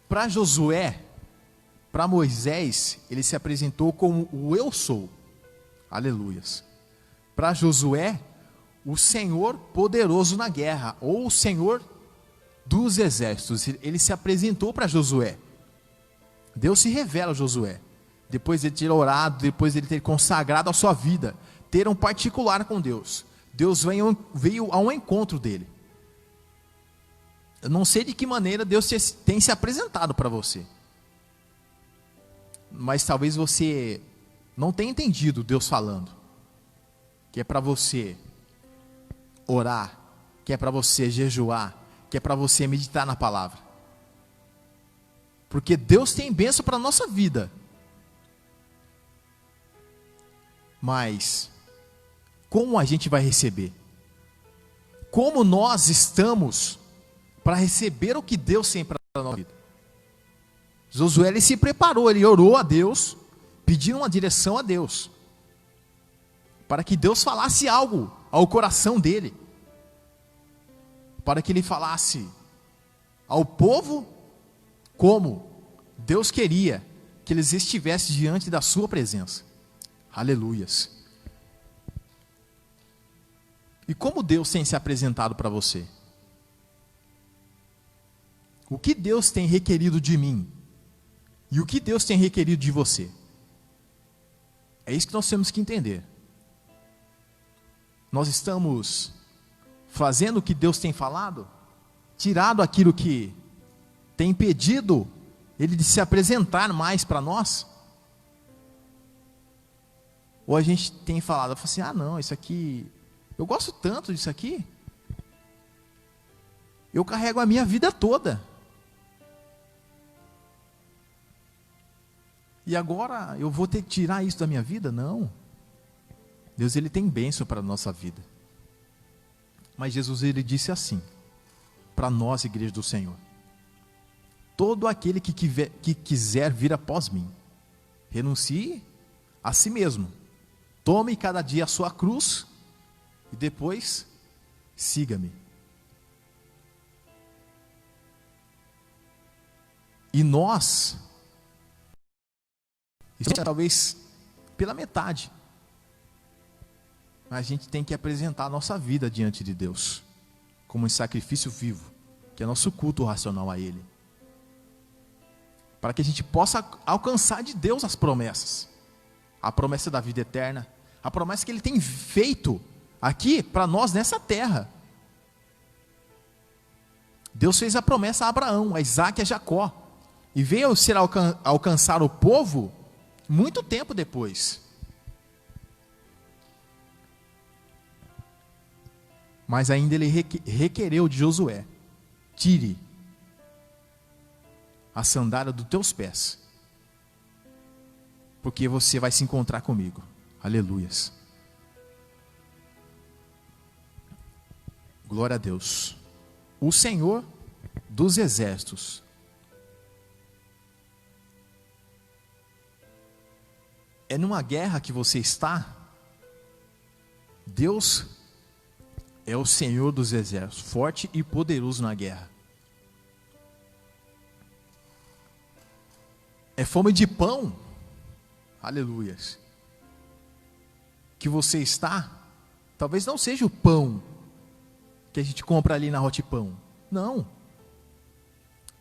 Para Josué, Para Moisés, ele se apresentou como o eu sou. Aleluias. Para Josué, o Senhor poderoso na guerra, ou o Senhor dos exércitos. Ele se apresentou para Josué. Deus se revela a Josué. Depois de ele ter orado, depois de ele ter consagrado a sua vida, ter um particular com Deus. Deus veio ao encontro dele. Eu não sei de que maneira Deus tem se apresentado para você. Mas talvez você não tenha entendido Deus falando. Que é para você orar, que é para você jejuar, que é para você meditar na palavra. Porque Deus tem bênção para a nossa vida. Mas, como a gente vai receber? Como nós estamos para receber o que Deus tem para a nossa vida? Josué, ele se preparou, ele orou a Deus, pedindo uma direção a Deus, para que Deus falasse algo ao coração dele, para que ele falasse ao povo como Deus queria que eles estivessem diante da sua presença. Aleluias. E como Deus tem se apresentado para você? O que Deus tem requerido de mim? E o que Deus tem requerido de você? É isso que nós temos que entender. Nós estamos fazendo o que Deus tem falado? Tirado aquilo que tem impedido Ele de se apresentar mais para nós? Ou a gente tem falado assim, não, isso aqui, eu gosto tanto disso aqui, eu carrego a minha vida toda, e agora eu vou ter que tirar isso da minha vida? Não. Deus, ele tem bênção para a nossa vida. Mas Jesus, ele disse assim, para nós, igreja do Senhor: todo aquele que quiser vir após mim, renuncie a si mesmo, tome cada dia a sua cruz, e depois siga-me. E nós estamos talvez pela metade, mas a gente tem que apresentar a nossa vida diante de Deus, como um sacrifício vivo, que é nosso culto racional a Ele, para que a gente possa alcançar de Deus as promessas, a promessa da vida eterna, a promessa que Ele tem feito aqui para nós nessa terra. Deus fez a promessa a Abraão, a Isaac e a Jacó, e veio ser alcançar o povo muito tempo depois. Mas ainda ele requereu de Josué: tire a sandália dos teus pés, porque você vai se encontrar comigo. Aleluias. Glória a Deus. O Senhor dos exércitos é numa guerra que você está. Deus é o Senhor dos exércitos, forte e poderoso na guerra. É fome de pão, aleluias, que você está. Talvez não seja o pão que a gente compra ali na Hot Pão, não.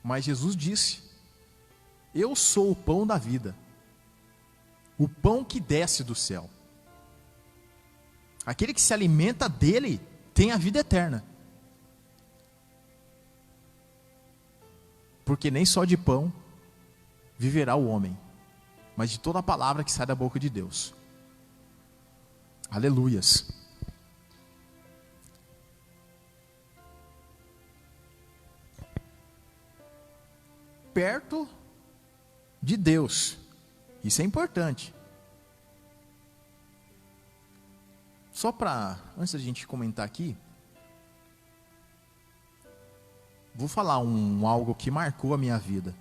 Mas Jesus disse: eu sou o pão da vida, o pão que desce do céu. Aquele que se alimenta dele tem a vida eterna. Porque nem só de pão viverá o homem, mas de toda a palavra que sai da boca de Deus. Aleluias. Perto de Deus, isso é importante. Só antes da gente comentar aqui, vou falar algo que marcou a minha vida,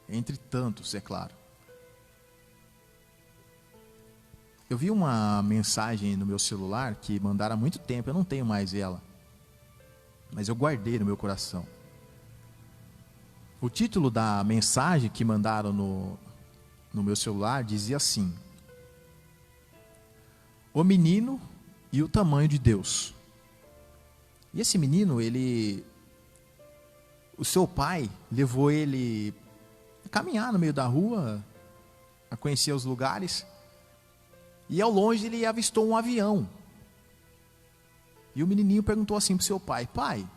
entre tantos, é claro. Eu vi uma mensagem no meu celular que mandaram há muito tempo, eu não tenho mais ela, mas eu guardei no meu coração. O título da mensagem que mandaram no meu celular dizia assim: O menino e o tamanho de Deus. E esse menino, o seu pai levou ele a caminhar no meio da rua, a conhecer os lugares, e ao longe ele avistou um avião. E o menininho perguntou assim para o seu pai: pai,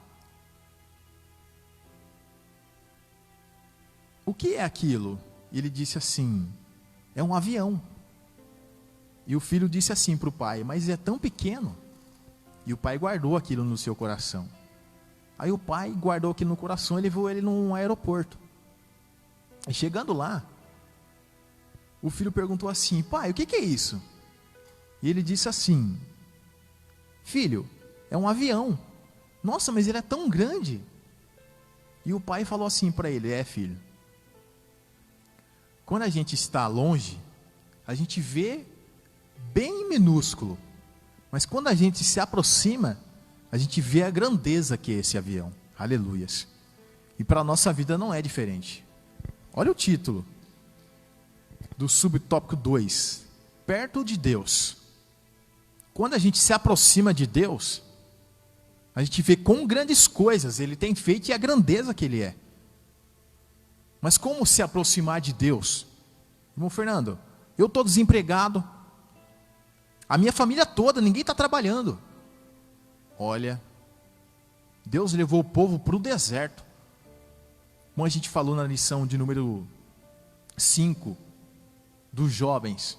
o que é aquilo? E ele disse assim: é um avião. E o filho disse assim para o pai: mas é tão pequeno. E o pai guardou aquilo no seu coração. Aí o pai guardou aquilo no coração e levou ele num aeroporto. E chegando lá, o filho perguntou assim: pai, o que é isso? E ele disse assim: filho, é um avião. Nossa, mas ele é tão grande. E o pai falou assim para ele: é, filho, quando a gente está longe, a gente vê bem minúsculo. Mas quando a gente se aproxima, a gente vê a grandeza que é esse avião. Aleluias. E para a nossa vida não é diferente. Olha o título do subtópico 2. Perto de Deus. Quando a gente se aproxima de Deus, a gente vê quão grandes coisas Ele tem feito e a grandeza que Ele é. Mas como se aproximar de Deus? Irmão Fernando, eu estou desempregado. A minha família toda, ninguém está trabalhando. Olha, Deus levou o povo para o deserto. Como a gente falou na lição de número 5 dos jovens.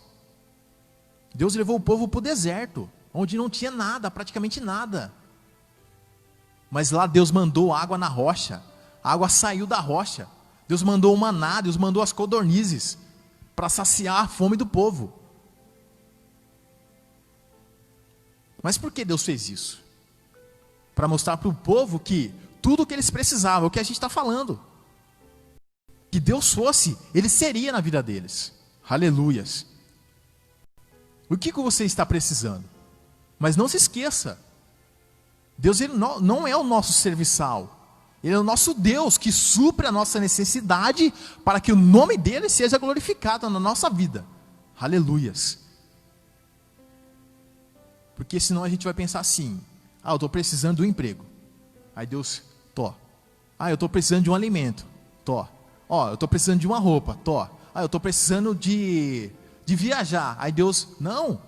Deus levou o povo para o deserto, onde não tinha nada, praticamente nada. Mas lá Deus mandou água na rocha. A água saiu da rocha. Deus mandou o maná, Deus mandou as codornizes para saciar a fome do povo. Mas por que Deus fez isso? Para mostrar para o povo que tudo o que eles precisavam, o que a gente está falando, que Deus fosse, Ele seria na vida deles. Aleluias. O que você está precisando? Mas não se esqueça, Deus ele não é o nosso serviçal. Ele é o nosso Deus que supre a nossa necessidade para que o nome dele seja glorificado na nossa vida. Aleluias. Porque senão a gente vai pensar assim: eu estou precisando de um emprego. Aí Deus, eu estou precisando de um alimento. Eu estou precisando de uma roupa. Eu estou precisando de viajar. Aí Deus, não.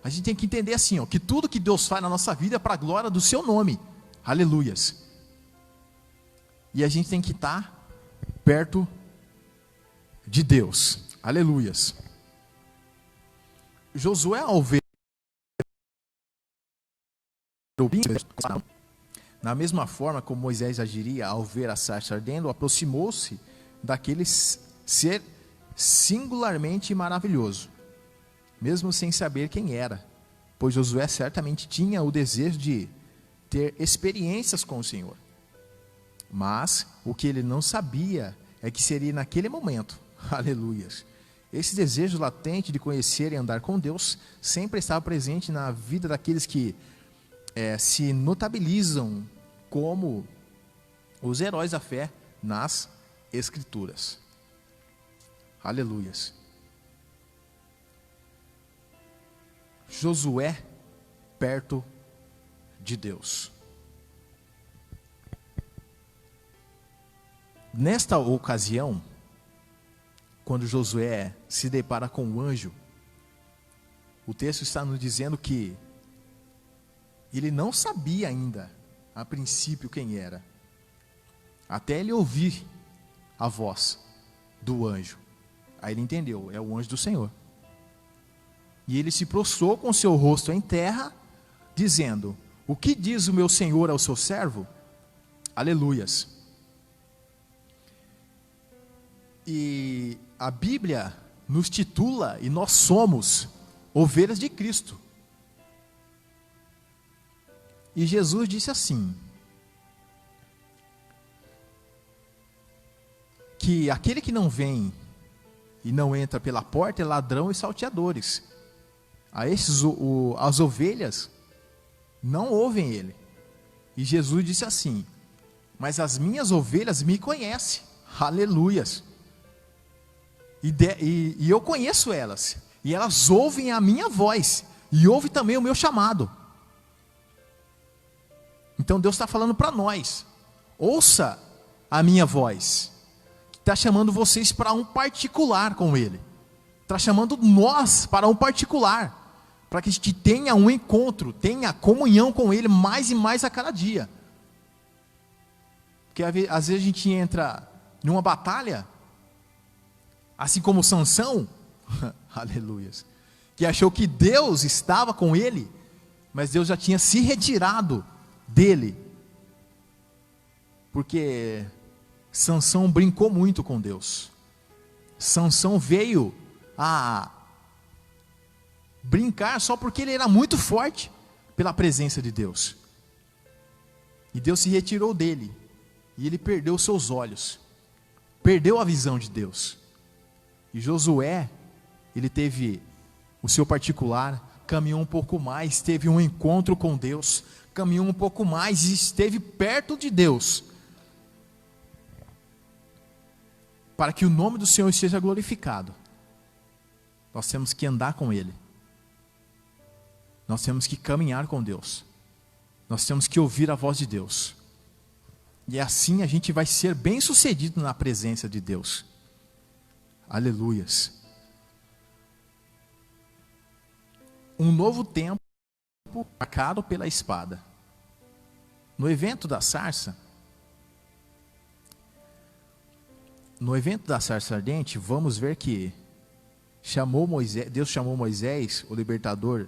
A gente tem que entender assim, que tudo que Deus faz na nossa vida é para a glória do seu nome. Aleluias. E a gente tem que estar perto de Deus. Aleluias. Josué, ao ver na mesma forma como Moisés agiria ao ver a sarça ardendo, aproximou-se daquele ser singularmente maravilhoso, mesmo sem saber quem era, pois Josué certamente tinha o desejo de ter experiências com o Senhor. Mas o que ele não sabia é que seria naquele momento, aleluias, esse desejo latente de conhecer e andar com Deus sempre estava presente na vida daqueles que se notabilizam como os heróis da fé nas Escrituras. Aleluias. Josué perto de Deus. Nesta ocasião, quando Josué se depara com o anjo, o texto está nos dizendo que ele não sabia ainda, a princípio, quem era, até ele ouvir a voz do anjo. Aí ele entendeu, é o anjo do Senhor. E ele se prostrou com seu rosto em terra, dizendo: o que diz o meu Senhor ao seu servo? Aleluias. E a Bíblia nos titula, e nós somos ovelhas de Cristo. E Jesus disse assim, que aquele que não vem e não entra pela porta é ladrão e salteadores. As ovelhas não ouvem ele. E Jesus disse assim: mas as minhas ovelhas me conhecem. Aleluias. E eu conheço elas, e elas ouvem a minha voz, e ouvem também o meu chamado. Então Deus está falando para nós: ouça a minha voz, que está chamando vocês para um particular com Ele, está chamando nós para um particular, para que a gente tenha um encontro, tenha comunhão com Ele mais e mais a cada dia. Porque às vezes a gente entra numa batalha, assim como Sansão, aleluias, que achou que Deus estava com ele, mas Deus já tinha se retirado dele, porque Sansão brincou muito com Deus. Sansão veio a brincar só porque ele era muito forte pela presença de Deus, e Deus se retirou dele, e ele perdeu os seus olhos, perdeu a visão de Deus. E Josué, ele teve o seu particular, caminhou um pouco mais, teve um encontro com Deus, caminhou um pouco mais e esteve perto de Deus, para que o nome do Senhor seja glorificado. Nós temos que andar com Ele, nós temos que caminhar com Deus, nós temos que ouvir a voz de Deus, e assim a gente vai ser bem sucedido na presença de Deus. Aleluias. Um novo tempo marcado pela espada. No evento da sarça ardente, vamos ver que Deus chamou Moisés, o libertador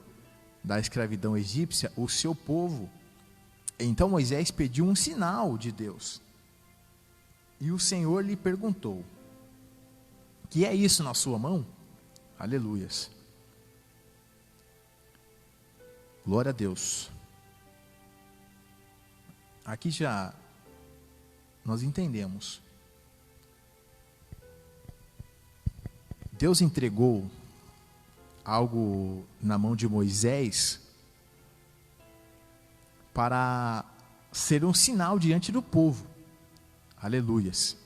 da escravidão egípcia, o seu povo. Então Moisés pediu um sinal de Deus, e o Senhor lhe perguntou: que é isso na sua mão? Aleluias. Glória a Deus. Aqui já nós entendemos. Deus entregou algo na mão de Moisés para ser um sinal diante do povo. Aleluias.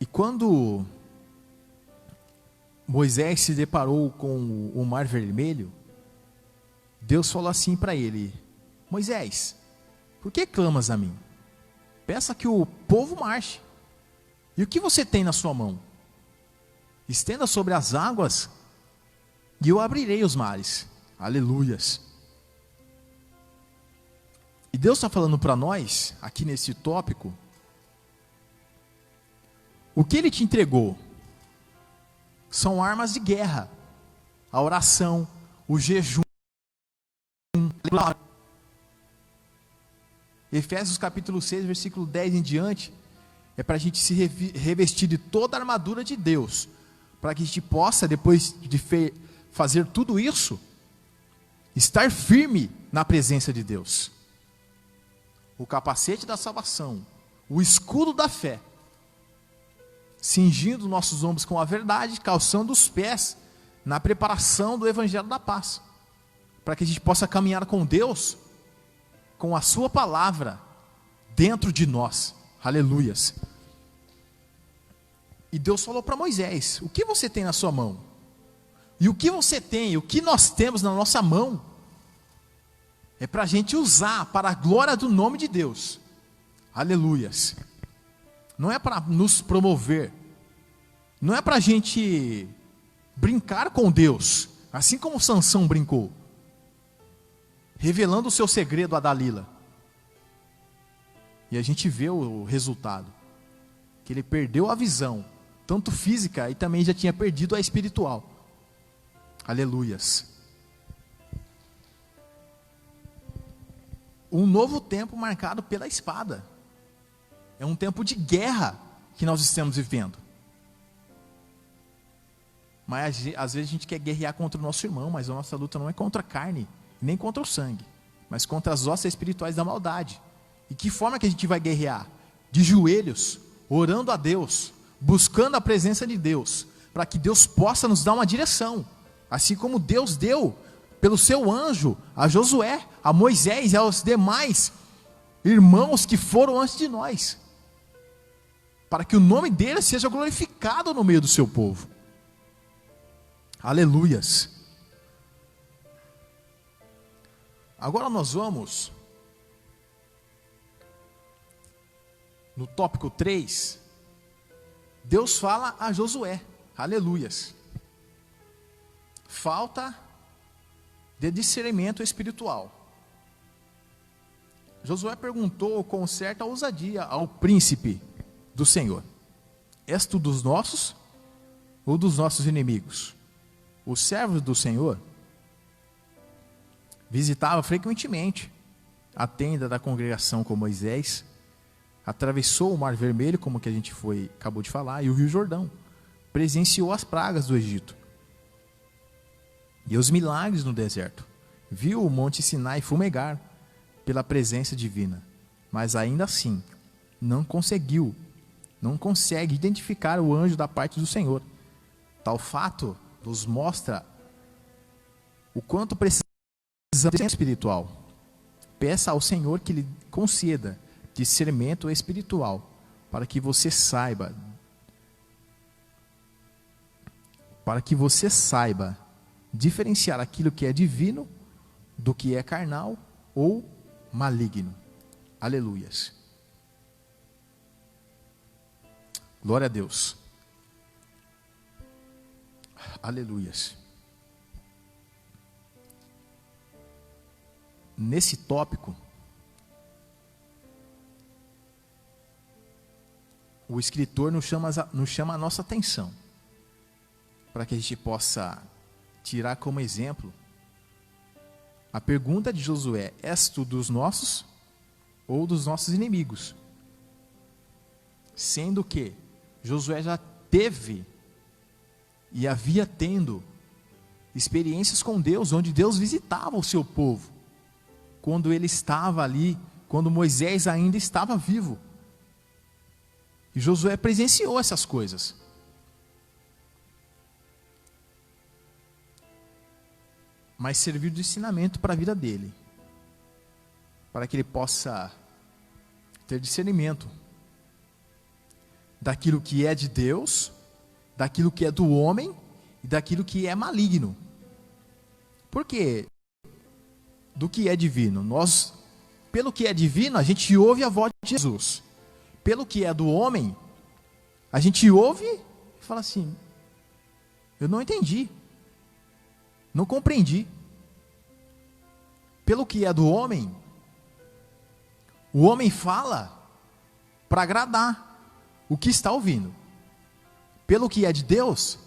E quando Moisés se deparou com o Mar Vermelho, Deus falou assim para ele: Moisés, por que clamas a mim? Peça que o povo marche. E o que você tem na sua mão? Estenda sobre as águas, e eu abrirei os mares. Aleluias. E Deus está falando para nós, aqui nesse tópico, o que Ele te entregou são armas de guerra: a oração, o jejum. Efésios capítulo 6, versículo 10 em diante, é para a gente se revestir de toda a armadura de Deus, para que a gente possa, depois de fazer tudo isso, estar firme na presença de Deus. O capacete da salvação, o escudo da fé, cingindo nossos ombros com a verdade, calçando os pés na preparação do evangelho da paz, para que a gente possa caminhar com Deus, com a sua palavra dentro de nós. Aleluias. E Deus falou para Moisés: o que você tem na sua mão? E o que você tem, o que nós temos na nossa mão, é para a gente usar para a glória do nome de Deus. Aleluias. Não é para nos promover, não é para a gente brincar com Deus, assim como Sansão brincou, revelando o seu segredo a Dalila. E a gente vê o resultado, que ele perdeu a visão, tanto física, e também já tinha perdido a espiritual. Aleluias. Um novo tempo marcado pela espada. É um tempo de guerra que nós estamos vivendo. Mas às vezes a gente quer guerrear contra o nosso irmão, mas a nossa luta não é contra a carne, nem contra o sangue, mas contra as hostes espirituais da maldade. E que forma que a gente vai guerrear? De joelhos, orando a Deus, buscando a presença de Deus, para que Deus possa nos dar uma direção, assim como Deus deu pelo seu anjo, a Josué, a Moisés e aos demais irmãos que foram antes de nós, para que o nome dele seja glorificado no meio do seu povo. Aleluias. Agora nós vamos no tópico 3. Deus fala a Josué. Aleluias. Falta de discernimento espiritual. Josué perguntou com certa ousadia ao príncipe do Senhor: és tu dos nossos ou dos nossos inimigos? Os servos do Senhor visitavam frequentemente a tenda da congregação com Moisés, atravessou o Mar Vermelho, como que a gente acabou de falar, e o Rio Jordão, presenciou as pragas do Egito e os milagres no deserto, viu o Monte Sinai fumegar pela presença divina, mas ainda assim não consegue identificar o anjo da parte do Senhor. Tal fato nos mostra o quanto precisamos de espiritual. Peça ao Senhor que lhe conceda discernimento espiritual, para que você saiba diferenciar aquilo que é divino do que é carnal ou maligno. Aleluias. Glória a Deus. Aleluias. Nesse tópico, o escritor nos chama a nossa atenção, para que a gente possa tirar como exemplo a pergunta de Josué: és tu dos nossos ou dos nossos inimigos? Sendo que Josué já teve e havia tendo experiências com Deus, onde Deus visitava o seu povo, quando ele estava ali, quando Moisés ainda estava vivo. E Josué presenciou essas coisas. Mas serviu de ensinamento para a vida dele, para que ele possa ter discernimento daquilo que é de Deus, daquilo que é do homem e daquilo que é maligno. Por quê? Do que é divino. Pelo que é divino, a gente ouve a voz de Jesus. Pelo que é do homem, a gente ouve e fala assim: eu não entendi, não compreendi. Pelo que é do homem, o homem fala para agradar o que está ouvindo. Pelo que é de Deus,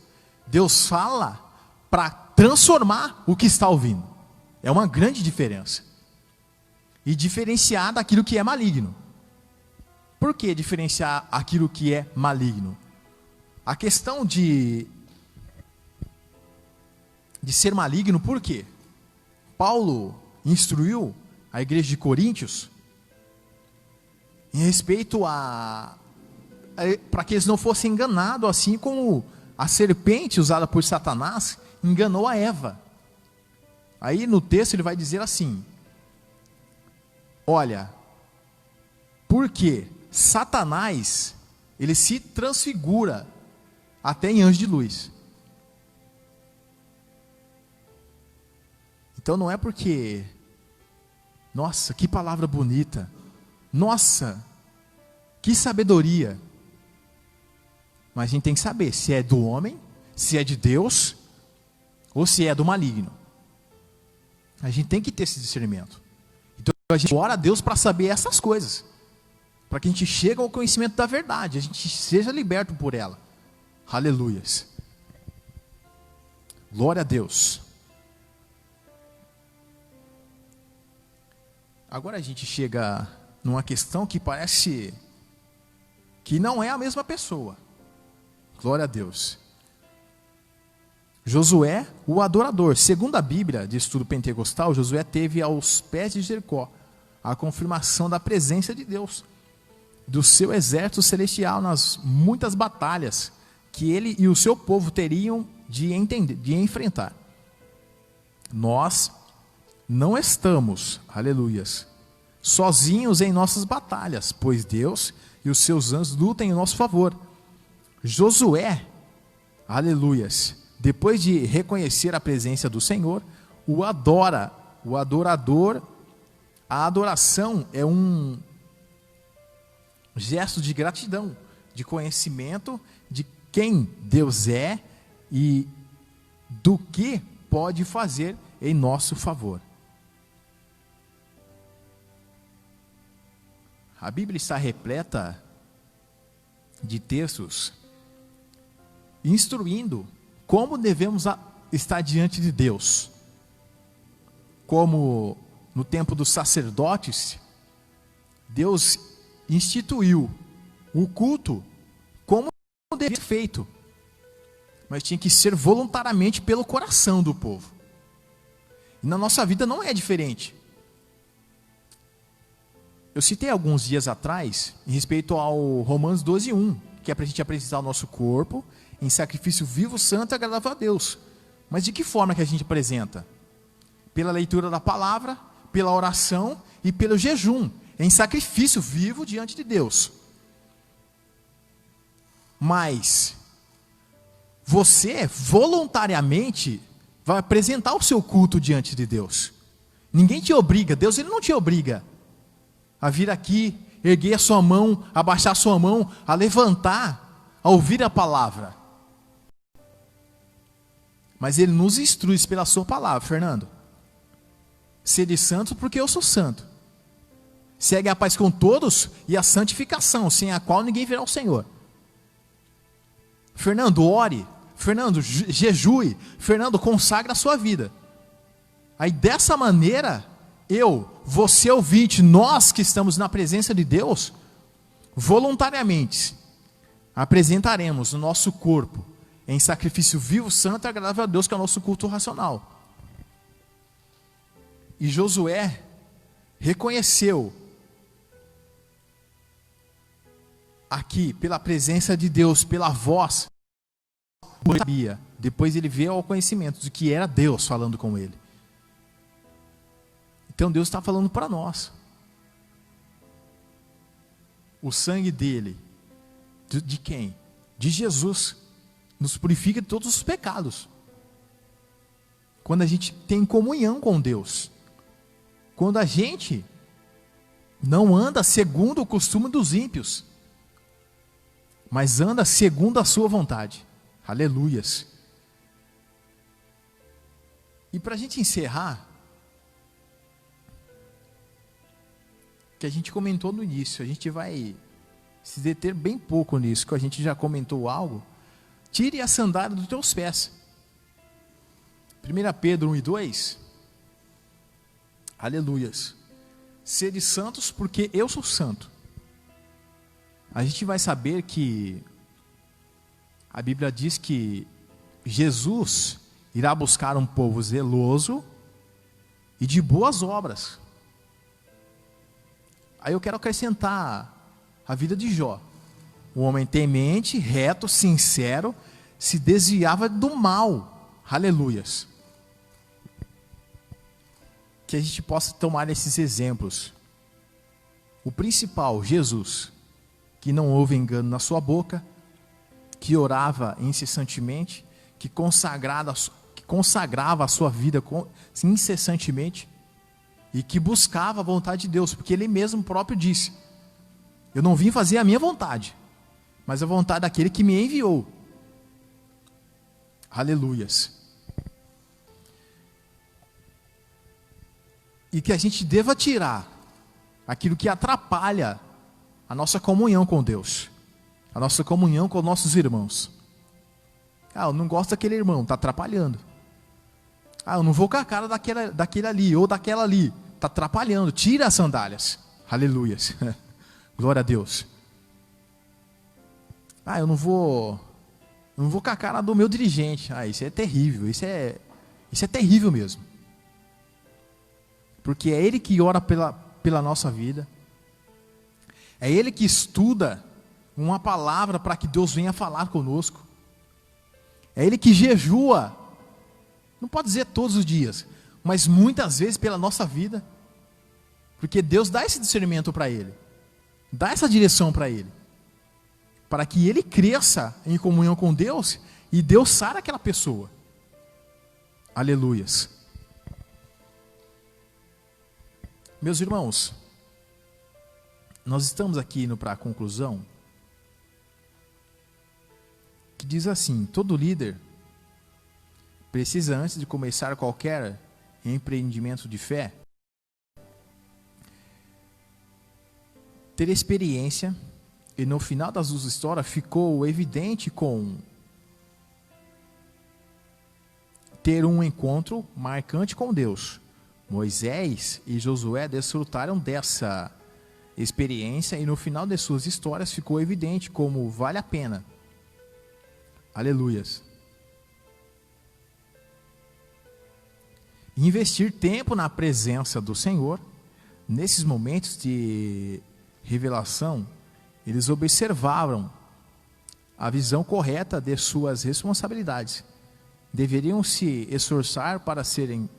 Deus fala para transformar o que está ouvindo. É uma grande diferença. E diferenciar daquilo que é maligno. Por que diferenciar aquilo que é maligno? A questão de ser maligno, por quê? Paulo instruiu a igreja de Coríntios em respeito para que eles não fossem enganados, assim como a serpente usada por Satanás enganou a Eva. Aí no texto ele vai dizer assim: olha, porque Satanás, ele se transfigura até em anjo de luz. Então não é porque, nossa, que palavra bonita, nossa, que sabedoria. Mas a gente tem que saber se é do homem, se é de Deus, ou se é do maligno. A gente tem que ter esse discernimento. Então a gente ora a Deus para saber essas coisas, para que a gente chegue ao conhecimento da verdade, a gente seja liberto por ela. Aleluias. Glória a Deus. Agora a gente chega numa questão que parece que não é a mesma pessoa. Glória a Deus. Josué, o adorador. Segundo a Bíblia de estudo pentecostal, Josué teve aos pés de Jericó a confirmação da presença de Deus, do seu exército celestial nas muitas batalhas que ele e o seu povo teriam de enfrentar. nós não estamos, aleluias, sozinhos em nossas batalhas, pois Deus e os seus anjos lutam em nosso favor. Josué, aleluias, depois de reconhecer a presença do Senhor, o adora, o adorador. A adoração é um gesto de gratidão, de conhecimento de quem Deus é e do que pode fazer em nosso favor. A Bíblia está repleta de textos instruindo como devemos estar diante de Deus. Como no tempo dos sacerdotes, Deus instituiu o culto como devia ser feito, mas tinha que ser voluntariamente pelo coração do povo. E na nossa vida não é diferente. Eu citei alguns dias atrás, em respeito ao Romanos 12:1, que é para a gente apresentar o nosso corpo em sacrifício vivo, santo e agradável a Deus. Mas de que forma que a gente apresenta? Pela leitura da palavra, pela oração e pelo jejum, em sacrifício vivo diante de Deus. Mas você voluntariamente vai apresentar o seu culto diante de Deus. Ninguém te obriga, Deus ele não te obriga a vir aqui, erguer a sua mão, abaixar a sua mão, a levantar, a ouvir a palavra. Mas ele nos instrui pela sua palavra, Fernando. Sede santos porque eu sou santo. Segue a paz com todos e a santificação, sem a qual ninguém verá o Senhor. Fernando, ore. Fernando, jejue. Fernando, consagra a sua vida. Aí dessa maneira, você ouvinte, nós que estamos na presença de Deus, voluntariamente apresentaremos o nosso corpo em sacrifício vivo, santo e agradável a Deus, que é o nosso culto racional. E Josué reconheceu aqui, pela presença de Deus, pela voz, depois ele veio ao conhecimento de que era Deus falando com ele. Então Deus está falando para nós. O sangue dele, de quem? De Jesus, nos purifica de todos os pecados. Quando a gente tem comunhão com Deus, quando a gente não anda segundo o costume dos ímpios, mas anda segundo a sua vontade. Aleluias. E para a gente encerrar, que a gente comentou no início, a gente vai se deter bem pouco nisso, que a gente já comentou algo. Tire a sandália dos teus pés. 1 Pedro 1:2. Aleluias. Sede santos porque eu sou santo. A gente vai saber que a Bíblia diz que Jesus irá buscar um povo zeloso e de boas obras. Aí eu quero acrescentar a vida de Jó. Um homem temente, reto, sincero, se desviava do mal. Aleluias. Que a gente possa tomar esses exemplos. O principal, Jesus, que não houve engano na sua boca, que orava incessantemente, que consagrava a sua vida incessantemente, e que buscava a vontade de Deus, porque ele mesmo próprio disse: eu não vim fazer a minha vontade, mas a vontade daquele que me enviou. Aleluias. E que a gente deva tirar aquilo que atrapalha a nossa comunhão com Deus, a nossa comunhão com nossos irmãos. Eu não gosto daquele irmão, está atrapalhando. Eu não vou com a cara daquele ali, ou daquela ali, está atrapalhando. Tira as sandálias. Aleluias. Glória a Deus. Eu não vou com a cara do meu dirigente. Isso é terrível, isso é terrível mesmo. Porque é Ele que ora pela nossa vida. É Ele que estuda uma palavra para que Deus venha falar conosco. É Ele que jejua. Não pode dizer todos os dias, mas muitas vezes pela nossa vida. Porque Deus dá esse discernimento para ele, dá essa direção para ele, para que ele cresça em comunhão com Deus e Deus sara aquela pessoa. Aleluias. Meus irmãos, nós estamos aqui indo para a conclusão, que diz assim: todo líder precisa, antes de começar qualquer empreendimento de fé, ter experiência, e no final das suas histórias ficou evidente com ter um encontro marcante com Deus. Moisés e Josué desfrutaram dessa experiência e no final de suas histórias ficou evidente como vale a pena. Aleluias. Investir tempo na presença do Senhor, nesses momentos de revelação, eles observavam a visão correta de suas responsabilidades. Deveriam se esforçar para serem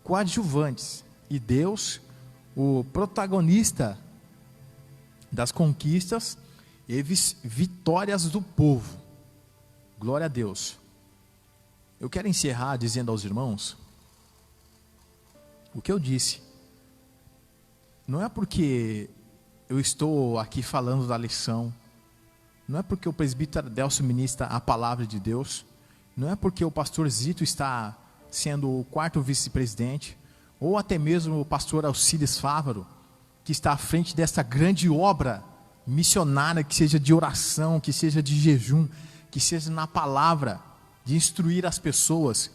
coadjuvantes e Deus, o protagonista das conquistas e vitórias do povo. Glória a Deus. Eu quero encerrar dizendo aos irmãos o que eu disse. Não é porque eu estou aqui falando da lição, não é porque o presbítero Adelso ministra a palavra de Deus, não é porque o pastor Zito está sendo o 4º vice-presidente, ou até mesmo o pastor Alcides Fávaro, que está à frente dessa grande obra missionária, que seja de oração, que seja de jejum, que seja na palavra, de instruir as pessoas,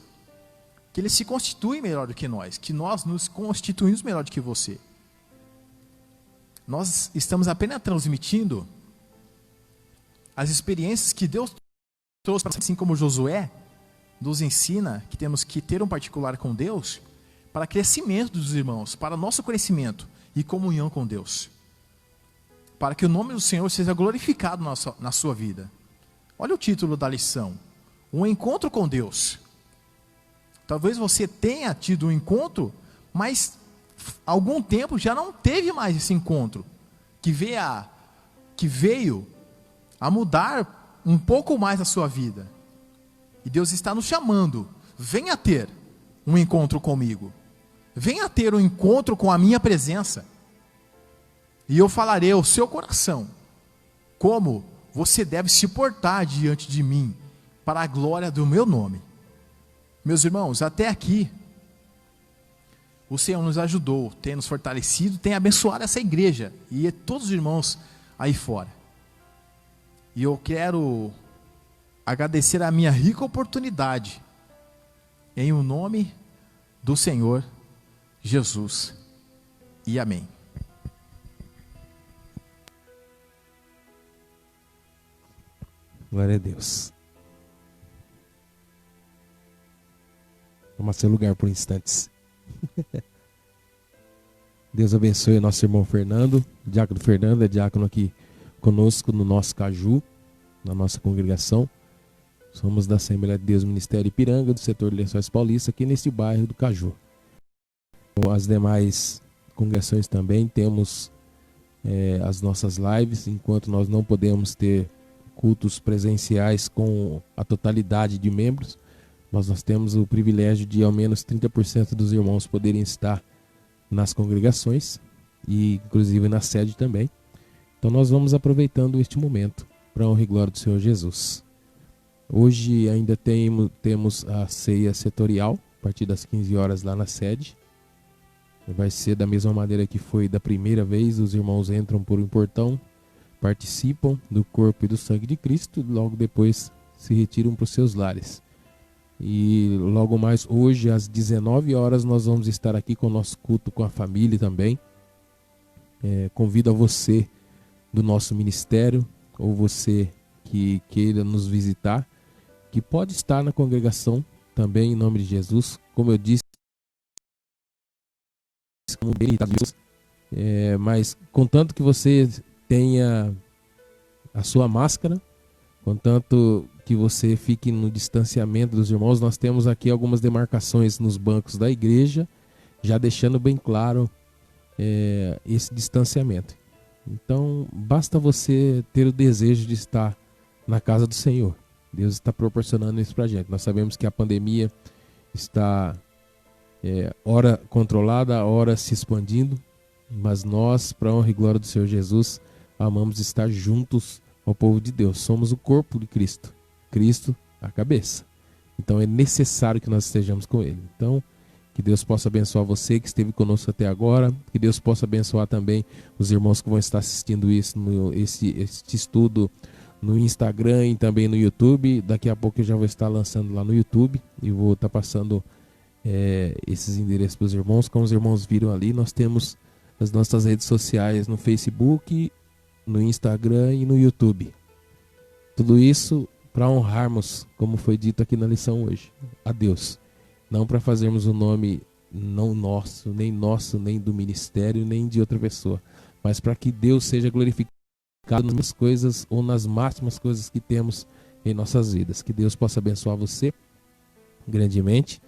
que eles se constituem melhor do que nós, que nós nos constituímos melhor do que você. Nós estamos apenas transmitindo as experiências que Deus trouxe, assim como Josué nos ensina que temos que ter um particular com Deus, para crescimento dos irmãos, para nosso crescimento e comunhão com Deus, para que o nome do Senhor seja glorificado na sua vida. Olha o título da lição: um encontro com Deus. Talvez você tenha tido um encontro, mas há algum tempo já não teve mais esse encontro, que veio a mudar um pouco mais a sua vida. E Deus está nos chamando: venha ter um encontro comigo, venha ter um encontro com a minha presença, e eu falarei ao seu coração como você deve se portar diante de mim, para a glória do meu nome. Meus irmãos, até aqui o Senhor nos ajudou, tem nos fortalecido, tem abençoado essa igreja e todos os irmãos aí fora. E eu quero agradecer a minha rica oportunidade, em o nome do Senhor Jesus. E amém. Glória a Deus. Vamos a seu lugar por instantes. Deus abençoe o nosso irmão Fernando. O diácono Fernando é diácono aqui conosco no nosso Caju, na nossa congregação. Somos da Assembleia de Deus Ministério Ipiranga, do setor de Lençóis Paulista, aqui nesse bairro do Caju. As demais congregações também temos as nossas lives, enquanto nós não podemos ter cultos presenciais com a totalidade de membros, mas nós temos o privilégio de ao menos 30% dos irmãos poderem estar nas congregações e inclusive na sede também. Então nós vamos aproveitando este momento para a honra e glória do Senhor Jesus. Hoje ainda temos a ceia setorial, a partir das 15 horas lá na sede. Vai ser da mesma maneira que foi da primeira vez, os irmãos entram por um portão, participam do corpo e do sangue de Cristo, logo depois se retiram para os seus lares. E logo mais hoje às 19 horas nós vamos estar aqui com o nosso culto com a família também. Convido a você do nosso ministério, ou você que queira nos visitar, que pode estar na congregação também, em nome de Jesus. Como eu disse, mas contanto que você tenha a sua máscara, contanto que você fique no distanciamento dos irmãos. Nós temos aqui algumas demarcações nos bancos da igreja, já deixando bem claro esse distanciamento. Então, basta você ter o desejo de estar na casa do Senhor. Deus está proporcionando isso para a gente. Nós sabemos que a pandemia está ora controlada, ora se expandindo, mas nós, para a honra e glória do Senhor Jesus, amamos estar juntos ao povo de Deus. Somos o corpo de Cristo, Cristo a cabeça. Então é necessário que nós estejamos com Ele. Então, que Deus possa abençoar você que esteve conosco até agora, que Deus possa abençoar também os irmãos que vão estar assistindo este estudo no Instagram e também no YouTube. Daqui a pouco eu já vou estar lançando lá no YouTube e vou estar passando esses endereços para os irmãos. Como os irmãos viram ali, nós temos as nossas redes sociais no Facebook, no Instagram e no YouTube. Tudo isso para honrarmos, como foi dito aqui na lição hoje, a Deus. Não para fazermos o nome não nosso, nem do ministério, nem de outra pessoa, mas para que Deus seja glorificado nas coisas ou nas máximas coisas que temos em nossas vidas. Que Deus possa abençoar você grandemente.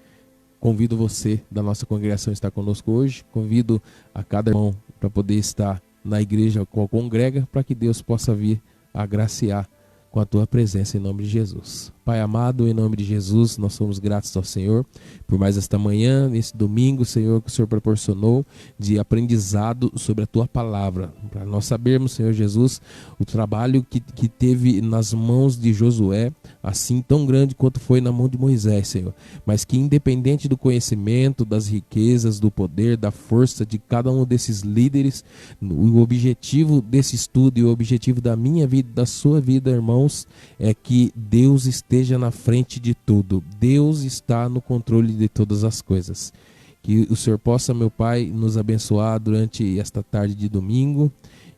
Convido você da nossa congregação a estar conosco hoje. Convido a cada irmão para poder estar na igreja com a congrega, para que Deus possa vir agraciar com a tua presença em nome de Jesus. Pai amado, em nome de Jesus, nós somos gratos ao Senhor por mais esta manhã, nesse domingo, Senhor, que o Senhor proporcionou de aprendizado sobre a tua palavra, para nós sabermos, Senhor Jesus, o trabalho que teve nas mãos de Josué, assim tão grande quanto foi na mão de Moisés, Senhor, mas que independente do conhecimento, das riquezas, do poder, da força de cada um desses líderes, o objetivo desse estudo e o objetivo da minha vida, da sua vida, irmãos, é que Deus esteja na frente de tudo. Deus está no controle de todas as coisas. Que o Senhor possa, meu Pai, nos abençoar durante esta tarde de domingo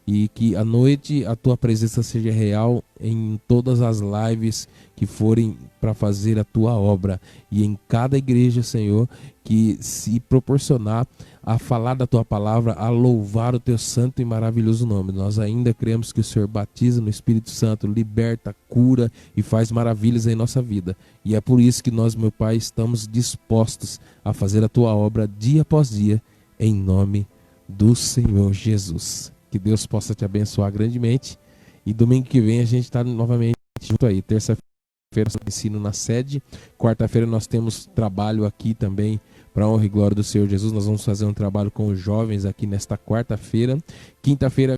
e que à noite a tua presença seja real em todas as lives que forem para fazer a tua obra e em cada igreja, Senhor, que se proporcionar a falar da tua palavra, a louvar o teu santo e maravilhoso nome. Nós ainda cremos que o Senhor batiza no Espírito Santo, liberta, cura e faz maravilhas em nossa vida. E é por isso que nós, meu Pai, estamos dispostos a fazer a tua obra dia após dia, em nome do Senhor Jesus. Que Deus possa te abençoar grandemente. E domingo que vem a gente está novamente junto aí. Terça-feira ensino na sede. Quarta-feira nós temos trabalho aqui também para a honra e glória do Senhor Jesus. Nós vamos fazer um trabalho com os jovens aqui nesta quarta-feira. Quinta-feira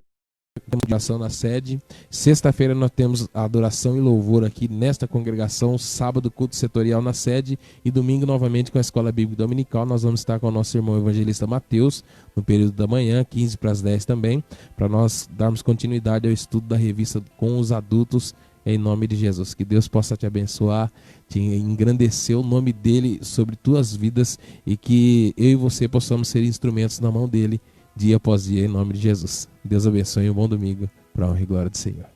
temos adoração na sede. Sexta-feira nós temos a adoração e louvor aqui nesta congregação. Sábado, culto setorial na sede. E domingo, novamente, com a Escola Bíblica Dominical. Nós vamos estar com o nosso irmão evangelista Mateus, no período da manhã, 15 para as 10 também, para nós darmos continuidade ao estudo da revista com os adultos, em nome de Jesus. Que Deus possa te abençoar, te engrandecer o nome dele sobre tuas vidas e que eu e você possamos ser instrumentos na mão dele dia após dia, em nome de Jesus. Deus abençoe e um bom domingo para a honra e glória do Senhor.